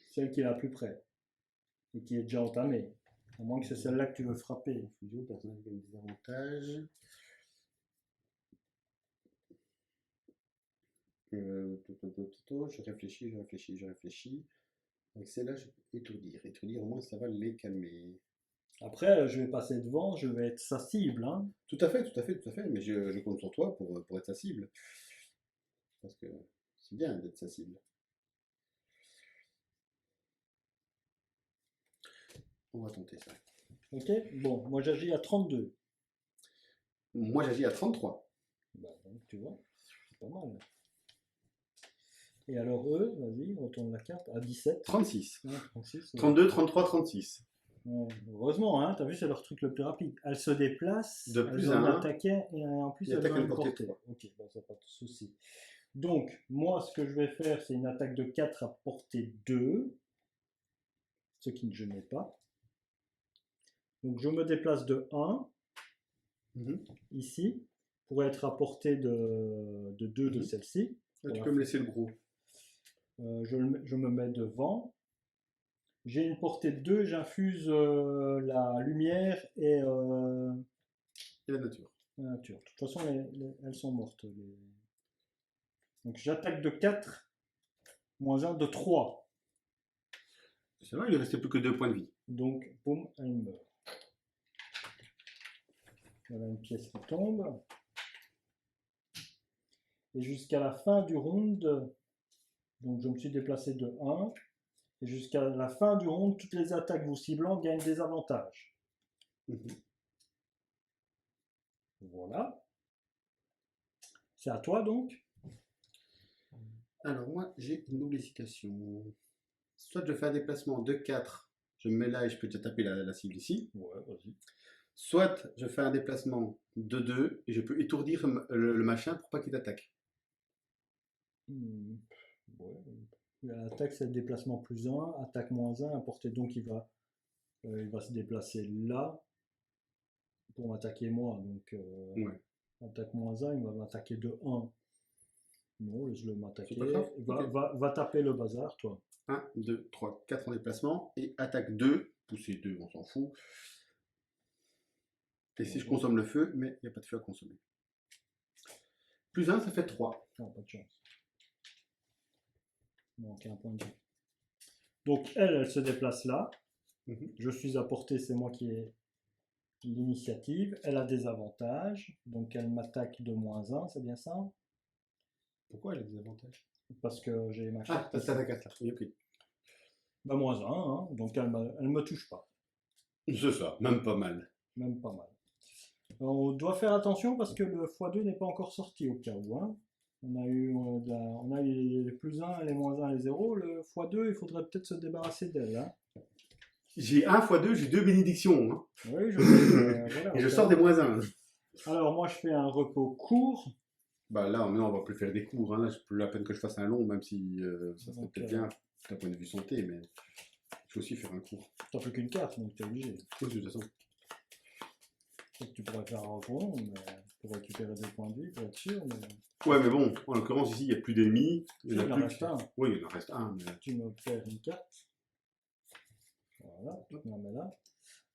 Celle qui est la plus près et qui est déjà entamée. À moins que c'est celle-là que tu veux frapper. Fusion, personnage gagne des avantages. Je réfléchis. Avec celle-là, je peux étourdir. Étourdir, au moins, ça va les calmer. Après, je vais passer devant, je vais être sa cible. Hein. Tout à fait. Mais je compte sur toi pour être sa cible. Parce que c'est bien d'être sa cible. On va tenter ça. Ok. Bon, moi j'agis à 32. Moi, j'agis à 33. Bah, donc, tu vois, c'est pas mal. Et alors eux, vas-y, retourne la carte à 17. 36. Ouais, 36. 32, 33, 36. Ouais, heureusement, hein, t'as vu, c'est leur truc le plus rapide. Elles se déplacent, De elles plus ont à un un. attaquet et en plus Et elles attaque ont à une portée portée. 3. Ok, bon, ça pas de souci. Donc, moi, ce que je vais faire, c'est une attaque de 4 à portée 2, ce qui ne je n'ai pas. Donc, je me déplace de 1, ici, pour être à portée de 2 de celle-ci. Là, tu peux me laisser le gros. Je me mets devant. J'ai une portée de 2, j'infuse la lumière et Et la nature. la nature. De toute façon, elles sont mortes. Donc j'attaque de 4, moins 1 de 3. C'est vrai, il ne restait plus que 2 points de vie. Donc, boum, elle meurt. Voilà une pièce qui tombe. Et jusqu'à la fin du round, donc je me suis déplacé de 1. Et jusqu'à la fin du round, toutes les attaques vous ciblant gagnent des avantages. Voilà. C'est à toi donc. Alors moi, j'ai une double hésitation. Soit je fais un déplacement de 4, je me mets là et je peux déjà taper la cible ici. Ouais, vas-y. Soit je fais un déplacement de 2 et je peux étourdir le machin pour pas qu'il attaque. Ouais. L'attaque, c'est le déplacement plus 1, attaque moins 1, portée donc il va se déplacer là pour m'attaquer moi. Donc Ouais. attaque moins 1, il va m'attaquer de 1. Non, laisse-le m'attaquer. C'est pas grave. Ok. Va taper le bazar, toi. 1, 2, 3, 4 en déplacement et attaque 2, pousser 2, on s'en fout. Et si je consomme le feu, mais il n'y a pas de feu à consommer. Plus 1, ça fait 3. Non, pas de chance. Il manque un point de vie. Donc elle se déplace là. Je suis à portée, c'est moi qui ai l'initiative. Elle a des avantages, donc elle m'attaque de -1, c'est bien ça? Pourquoi elle a des avantages? Parce que j'ai ma Ah, carte. t'as ta carte là. Oui, ok. Bah, -1, hein, donc elle me touche pas, C'est ça, même pas mal. même pas mal. On doit faire attention parce que le x2 n'est pas encore sorti au cas où, hein. On a eu, on a eu les +1, les -1, les 0. Le x2, il faudrait peut-être se débarrasser d'elle, hein. J'ai 1 x 2, j'ai 2 bénédictions. Hein. Oui, je sais, voilà, Et je au sors cas des où. -1. Alors moi je fais un repos court. Bah là, on va plus faire des cours. Hein. Là, c'est plus la peine que je fasse un long, même si ça serait Donc, peut-être bien d'un point de vue santé, mais je vais aussi faire un cours. t'as plus qu'une carte, donc t'es obligé. Oui, de toute façon. Donc, tu pourrais faire un repos long, mais pour récupérer des points de vie, pour être sûr. Mais... Ouais, mais bon, en l'occurrence, ici, il n'y a plus d'ennemis. Il en reste un. Oui, il en reste un. Mais... Tu me perds une carte. Voilà, tu me la mets là.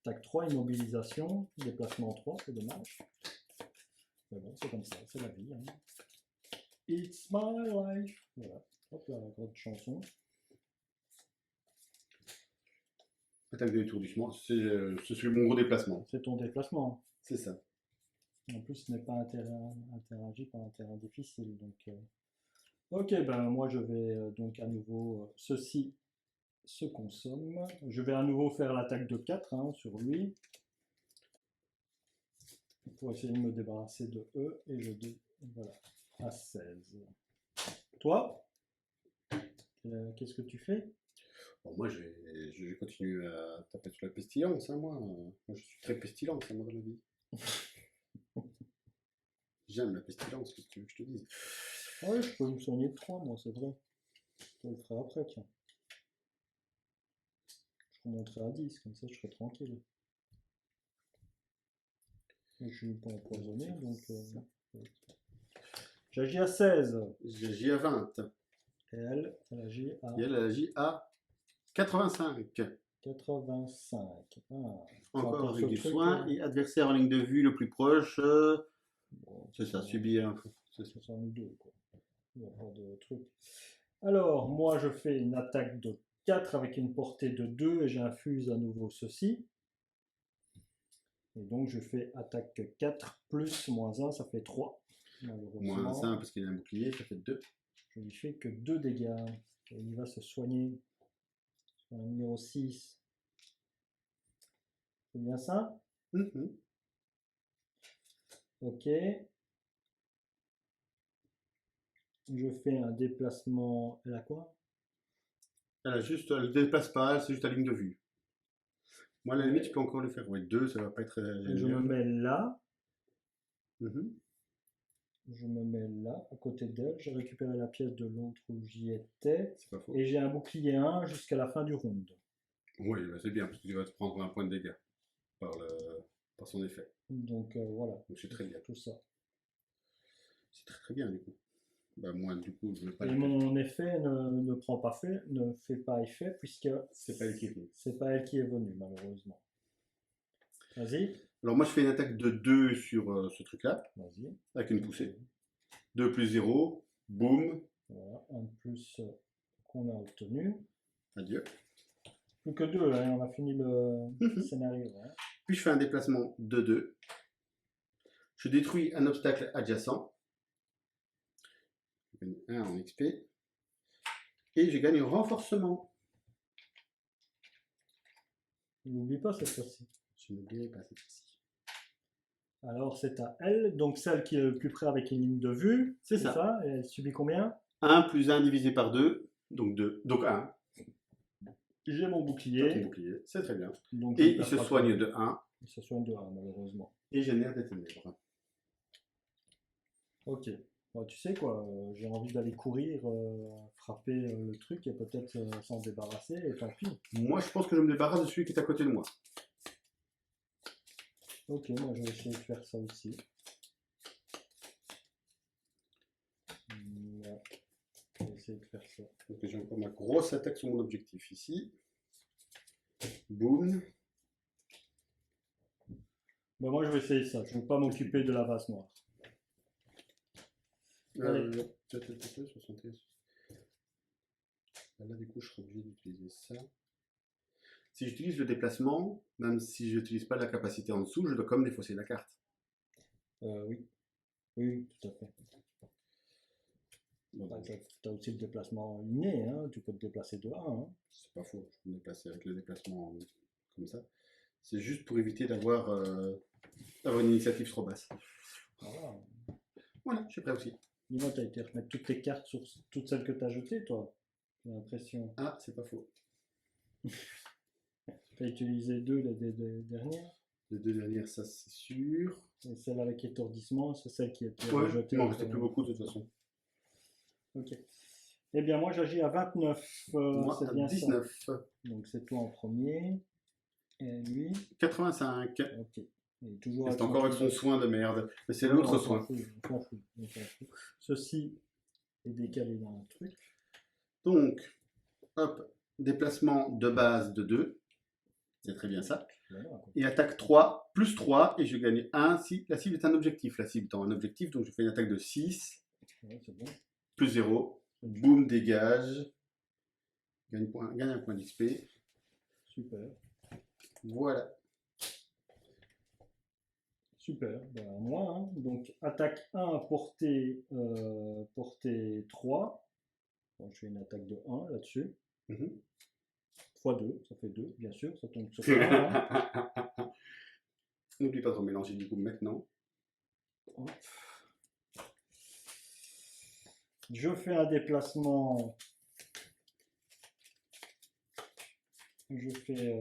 Tac 3, immobilisation, déplacement 3, c'est dommage. Mais bon, c'est comme ça, c'est la vie. Hein. It's my life. Voilà, hop là, la grande chanson. Attaque de étourdissement, c'est sur mon gros déplacement. C'est ton déplacement. C'est ça. En plus, ce n'est pas interagi par un terrain difficile. Donc, ok, ben moi je vais donc à nouveau, ceci se consomme. Je vais à nouveau faire l'attaque de 4 hein, sur lui. Pour essayer de me débarrasser de eux. Et je dis, voilà, à 16. Toi, qu'est-ce que tu fais? Bon, moi, je continue à taper sur la pestilence. Hein, moi, je suis très pestilence, hein, moi, dans la vie. J'aime la pestilence, qu'est-ce que tu veux que je te dise? Ouais, je peux me soigner de 3, moi, c'est vrai. Je le ferai après, tiens. Je remonterai à 10, comme ça je serai tranquille. Et je suis pas empoisonné, donc... J'agis à 16. J'agis à 20. Et elle agit à... Et elle agit à 85. 85. Ah, Encore avec du truc, soin. Et adversaire en ligne de vue le plus proche. Bon, c'est ça, subir un peu. C'est 62, quoi. Il n'y a pas de truc. Alors, moi, je fais une attaque de 4 avec une portée de 2 et j'infuse à nouveau ceci. Et donc, je fais attaque 4 plus -1, ça fait 3. Moins 1 parce qu'il a un bouclier, ça fait 2. Je lui fais que 2 dégâts. Et il va se soigner sur la numéro 6. C'est bien ça? Ok. Je fais un déplacement. Elle a quoi? Elle ne déplace pas, c'est juste la ligne de vue. Moi, à la limite, tu peux encore le faire. Ouais, 2, ça va pas être génial. Je me mets là. Je me mets là, à côté d'elle. J'ai récupéré la pièce de l'autre où j'y étais. C'est pas faux. Et j'ai un bouclier 1 jusqu'à la fin du round. Oui, bah c'est bien, parce que tu vas te prendre un point de dégâts par son effet. Donc voilà. Donc c'est très bien. Tout ça. C'est très très bien du coup. Bah moi du coup je ne veux pas. Et mon effet ne fait pas effet puisque c'est pas elle qui est venue. C'est pas elle qui est venue malheureusement. Vas-y. Alors moi je fais une attaque de 2 sur ce truc là. Vas-y. Avec une poussée. 2 plus 0. Boum. Voilà, un de plus qu'on a obtenu. Adieu. Plus que 2, hein, on a fini le scénario. Hein. Puis je fais un déplacement de 2. Je détruis un obstacle adjacent. Je gagne 1 en XP. Et je gagne renforcement. N'oublie pas cette fois-ci. Je n'oublierai pas cette fois-ci. Alors c'est à elle, donc celle qui est le plus près avec une ligne de vue. C'est ça. Et elle subit combien? 1 plus 1 divisé par 2. Donc 2. Donc 1. J'ai mon bouclier. Ton bouclier, c'est très bien. Donc et il se soigne de 1. Il se soigne de 1, malheureusement. Et génère des ténèbres. Ok. Bon, tu sais quoi, j'ai envie d'aller courir, frapper le truc et peut-être s'en débarrasser, et tant pis. Moi, je pense que je me débarrasse de celui qui est à côté de moi. Ok, moi je vais essayer de faire ça aussi. Ouais. Je vais essayer de faire ça. Donc j'ai encore ma grosse attaque sur mon objectif ici. Boum. Bah, moi je vais essayer ça, je ne veux pas m'occuper de la vase noire. Là, du coup, je serai obligé d'utiliser ça. si j'utilise le déplacement, même si je n'utilise pas la capacité en dessous, je dois comme défausser la carte. Oui. Oui, tout à fait. Bon, Bah, donc, tu as aussi le déplacement inné, hein. Tu peux te déplacer de 1. Hein. c'est pas faux, je peux me déplacer avec le déplacement comme ça. C'est juste pour éviter d'avoir une initiative trop basse. Voilà. Voilà, je suis prêt aussi. Dis-moi, tu as été remettre toutes tes cartes sur toutes celles que tu as jetées, toi. J'ai l'impression. Ah, c'est pas faux. Tu as utilisé 2 les dernières. Les deux dernières, ça c'est sûr. Et celle avec étourdissement, c'est celle qui a été Ouais, rejetée. il m'en restait plus beaucoup de toute façon. Ok. Eh bien, moi, j'agis à 29. Moi, C'est à bien 19. ça. Donc, c'est toi en premier. Et lui. 85. Ok. Et toujours C'est encore avec son soin de merde. Mais c'est Non, l'autre on s'en soin. fout, on s'en fout, on s'en fout. Ceci est décalé dans un truc. Donc, hop, déplacement de base de 2. C'est très bien ça. Voilà, quoi. Et attaque 3, plus 3, et je gagne 1 si la cible est un objectif. La cible étant un objectif, donc je fais une attaque de 6, Ouais, c'est bon. plus 0. Boum, dégage. Gagne un point d'XP. Super. Voilà. Super. Ben, moi, hein. Donc, attaque 1, portée 3. Bon, je fais une attaque de 1 là-dessus. Mhm. Fois 2, ça fait 2, bien sûr. Ça tombe sur 1. Hein. N'oublie pas de remélanger du coup maintenant. Hop. Je fais un déplacement. Je fais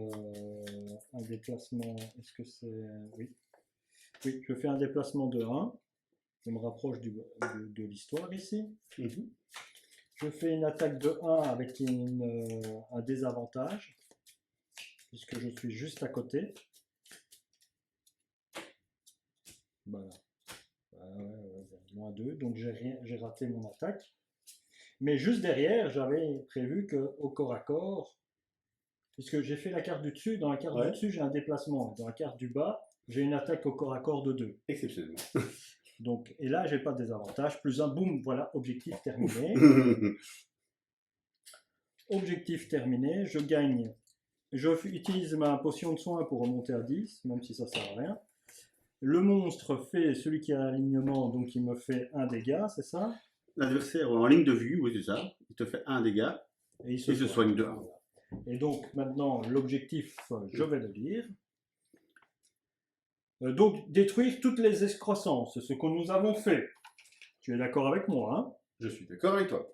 un déplacement. Est-ce que c'est. Oui. Oui, je fais un déplacement de 1. Je me rapproche de l'histoire ici. Mhm. Je fais une attaque de 1 avec un désavantage, puisque je suis juste à côté. Voilà. Moins 2, donc j'ai raté mon attaque. Mais juste derrière, j'avais prévu qu'au corps à corps, puisque j'ai fait la carte du dessus, dans la carte du dessus, j'ai un déplacement. Dans la carte du bas, j'ai une attaque au corps à corps de 2. Exceptionnellement. Donc, et là, j'ai pas de désavantage. Plus un, boum, voilà, objectif terminé. Objectif terminé, je gagne. Je utilise ma potion de soin pour remonter à 10, même si ça sert à rien. Le monstre fait celui qui a l'alignement, donc il me fait un dégât, c'est ça? L'adversaire en ligne de vue, oui, c'est ça. Il te fait un dégât Et il se soigne de 1. Voilà. Et donc maintenant, l'objectif, je vais le dire. Donc, détruire toutes les excroissances, c'est ce que nous avons fait. Tu es d'accord avec moi, hein? Je suis d'accord avec toi.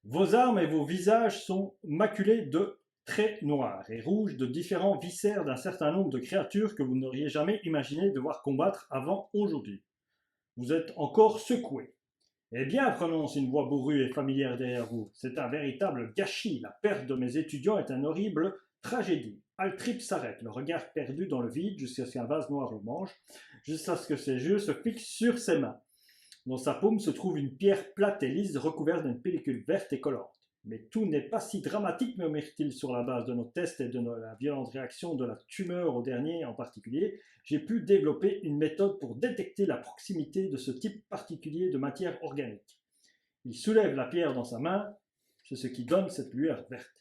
Vos armes et vos visages sont maculés de traits noirs et rouges de différents viscères d'un certain nombre de créatures que vous n'auriez jamais imaginé devoir combattre avant aujourd'hui. Vous êtes encore secoués. Eh bien, prononce une voix bourrue et familière derrière vous. C'est un véritable gâchis. La perte de mes étudiants est une horrible tragédie. Altrip s'arrête, le regard perdu dans le vide jusqu'à ce qu'un vase noir le mange, jusqu'à ce que ses yeux se fixent sur ses mains. Dans sa paume se trouve une pierre plate et lisse recouverte d'une pellicule verte et collante. Mais tout n'est pas si dramatique, murmure-t-il sur la base de nos tests et de la violente réaction de la tumeur au dernier en particulier. J'ai pu développer une méthode pour détecter la proximité de ce type particulier de matière organique. Il soulève la pierre dans sa main, c'est ce qui donne cette lueur verte.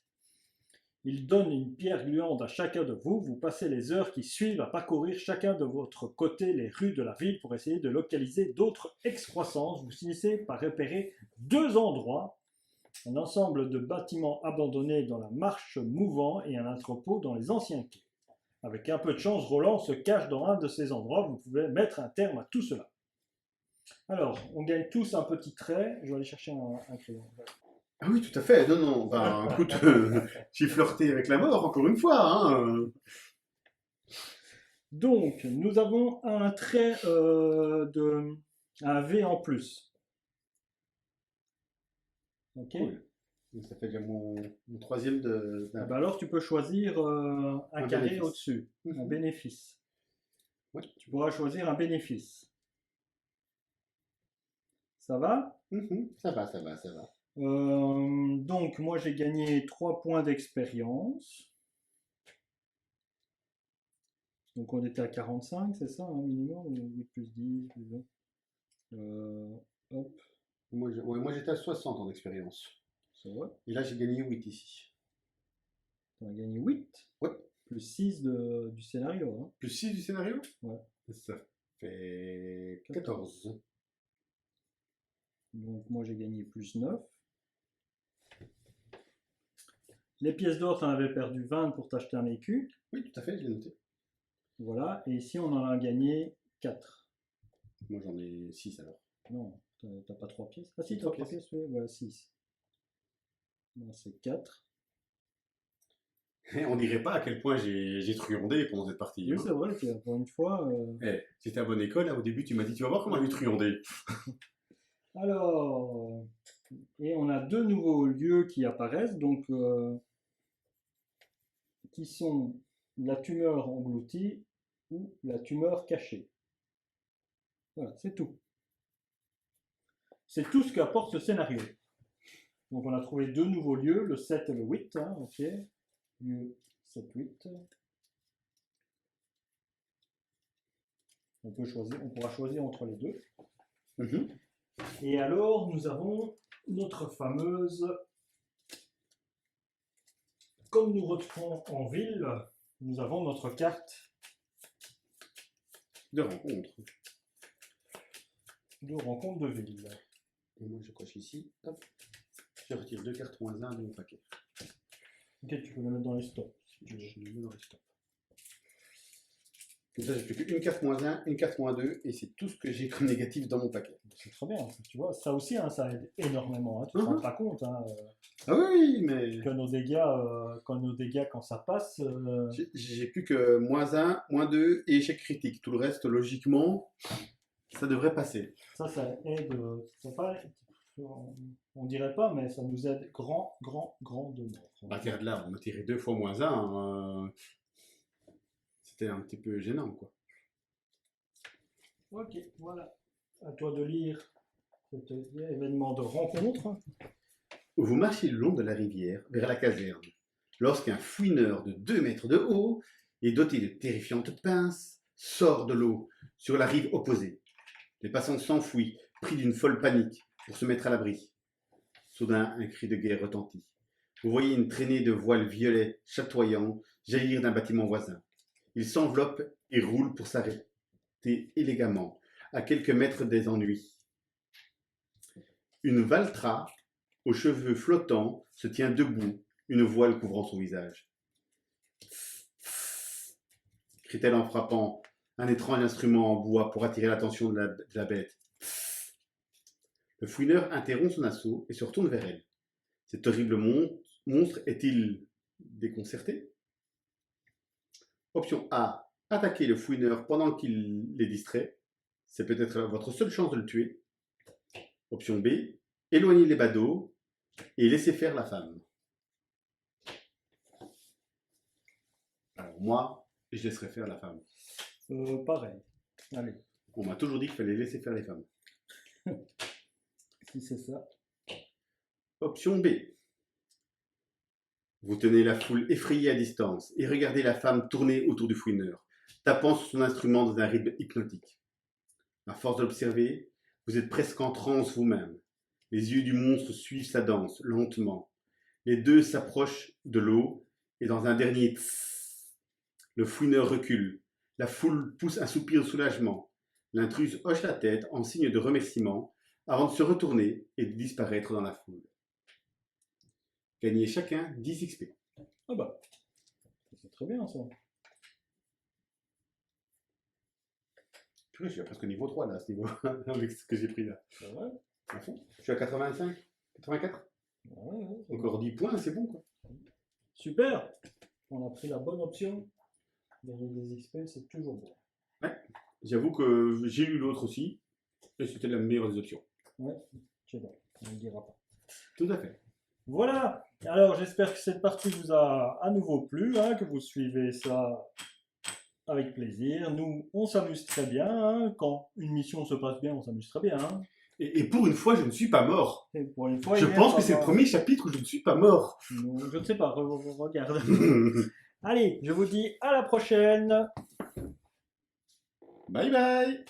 Il donne une pierre gluante à chacun de vous. Vous passez les heures qui suivent à parcourir chacun de votre côté les rues de la ville pour essayer de localiser d'autres excroissances. Vous finissez par repérer 2 endroits, un ensemble de bâtiments abandonnés dans la marche mouvant et un entrepôt dans les anciens quais. Avec un peu de chance, Roland se cache dans un de ces endroits. Vous pouvez mettre un terme à tout cela. Alors, on gagne tous un petit trait. Je vais aller chercher un crayon. Ah oui, tout à fait. Non, non. Ben, écoute, j'ai flirté avec la mort encore une fois. Hein. Donc, nous avons un trait un V en plus. Ok. Cool. Donc, ça fait déjà mon troisième de. Ah bah alors, tu peux choisir un carré bénéfice. au-dessus, un bénéfice. Ouais. Tu pourras choisir un bénéfice. Ça va? Ça va, ça va, ça va. Donc, moi, j'ai gagné 3 points d'expérience. Donc, on était à 45, c'est ça, hein, minimum? Ou 8 plus 10, plus 20. Hop, Moi, j'étais à 60 en expérience. ça va. Et là, j'ai gagné 8 ici. On a gagné 8. Ouais. Plus 6 du scénario. Hein. Plus 6 du scénario? Ouais. Ça fait 14. Donc moi j'ai gagné plus 9. Les pièces d'or, tu en avais perdu 20 pour t'acheter un écu. Oui, tout à fait, je l'ai noté. Voilà, et ici on en a gagné 4. Moi j'en ai 6 alors. Non, t'as pas 3 pièces. Ah si, t'as 3 3 pièces, oui, voilà, 6. Non, c'est 4. On dirait pas à quel point j'ai truandé pendant cette partie. Oui, Hein. c'est vrai que pour une fois. J'étais à bonne école, là, au début tu m'as dit tu vas voir comment j'ai truandé. Alors, et on a 2 nouveaux lieux qui apparaissent, donc qui sont la tumeur engloutie ou la tumeur cachée. Voilà, c'est tout. C'est tout ce qu'apporte ce scénario. Donc on a trouvé 2 nouveaux lieux, le 7 et le 8, hein, ok. Lieu 7, 8. On pourra choisir entre les deux. Et alors, nous avons notre fameuse... Comme nous retrouvons en ville, nous avons notre carte De rencontre. de ville. Et moi je coche ici, hop. Je retire 2 cartes moins 1 de mon paquet. Ok, tu peux le mettre dans les stocks. Je le mets dans les stops. Comme ça, j'ai plus qu'une carte moins 1, une carte moins 2, et c'est tout ce que j'ai comme négatif dans mon paquet. C'est très bien, tu vois. Ça aussi, hein, ça aide énormément. Hein, tu te rends pas compte hein, Ah oui, mais. que nos dégâts, quand ça passe. J'ai plus que moins 1, moins 2 et échec critique. Tout le reste, logiquement, ça devrait passer. Ça aide. On dirait pas, mais ça nous aide grandement. Bah, regarde là, on m'a tiré 2 fois moins 1. C'était un petit peu gênant, quoi. Ok, voilà. À toi de lire cet événement de rencontre. Vous marchez le long de la rivière vers la caserne, lorsqu'un fouineur de 2 mètres de haut et doté de terrifiantes pinces sort de l'eau sur la rive opposée. Les passants s'enfuient, pris d'une folle panique, pour se mettre à l'abri. Soudain, un cri de guerre retentit. Vous voyez une traînée de voiles violets chatoyants jaillir d'un bâtiment voisin. Il s'enveloppe et roule pour s'arrêter élégamment, à quelques mètres des ennuis. Une valtra, aux cheveux flottants, se tient debout, une voile couvrant son visage. Crie-t-elle en frappant un étrange instrument en bois pour attirer l'attention de la bête. Le fouineur interrompt son assaut et se retourne vers elle. Cet horrible monstre est-il déconcerté? Option A. Attaquer le fouineur pendant qu'il les distrait. C'est peut-être votre seule chance de le tuer. Option B. Éloigner les badauds et laisser faire la femme. Alors moi, je laisserai faire la femme. Pareil. Allez. On m'a toujours dit qu'il fallait laisser faire les femmes. Si c'est ça. Option B. Vous tenez la foule effrayée à distance et regardez la femme tourner autour du fouineur, tapant sur son instrument dans un rythme hypnotique. À force de l'observer, vous êtes presque en transe vous-même. Les yeux du monstre suivent sa danse, lentement. Les deux s'approchent de l'eau et dans un dernier tss, le fouineur recule. La foule pousse un soupir de soulagement. L'intruse hoche la tête en signe de remerciement avant de se retourner et de disparaître dans la foule. Gagnez chacun 10 XP. Ah bah, c'est très bien ça. Je suis presque au niveau 3 là, à ce niveau, avec ce que j'ai pris là. C'est vrai. À fond. Je suis à 85, 84. Ouais, Encore 10 points, c'est bon quoi. Super. On a pris la bonne option. Gagner des XP, c'est toujours bon. Ouais. J'avoue que j'ai lu l'autre aussi, et c'était la meilleure des options. Ouais, c'est bon, on ne le dira pas. Tout à fait. Voilà, alors j'espère que cette partie vous a à nouveau plu, hein, que vous suivez ça avec plaisir. Nous, on s'amuse très bien, hein. Quand une mission se passe bien, on s'amuse très bien. Hein. Et pour une fois, je ne suis pas mort. Et pour une fois, Je pense que c'est le premier chapitre où je ne suis pas mort. Non, je ne sais pas, regarde. Allez, je vous dis à la prochaine. Bye bye.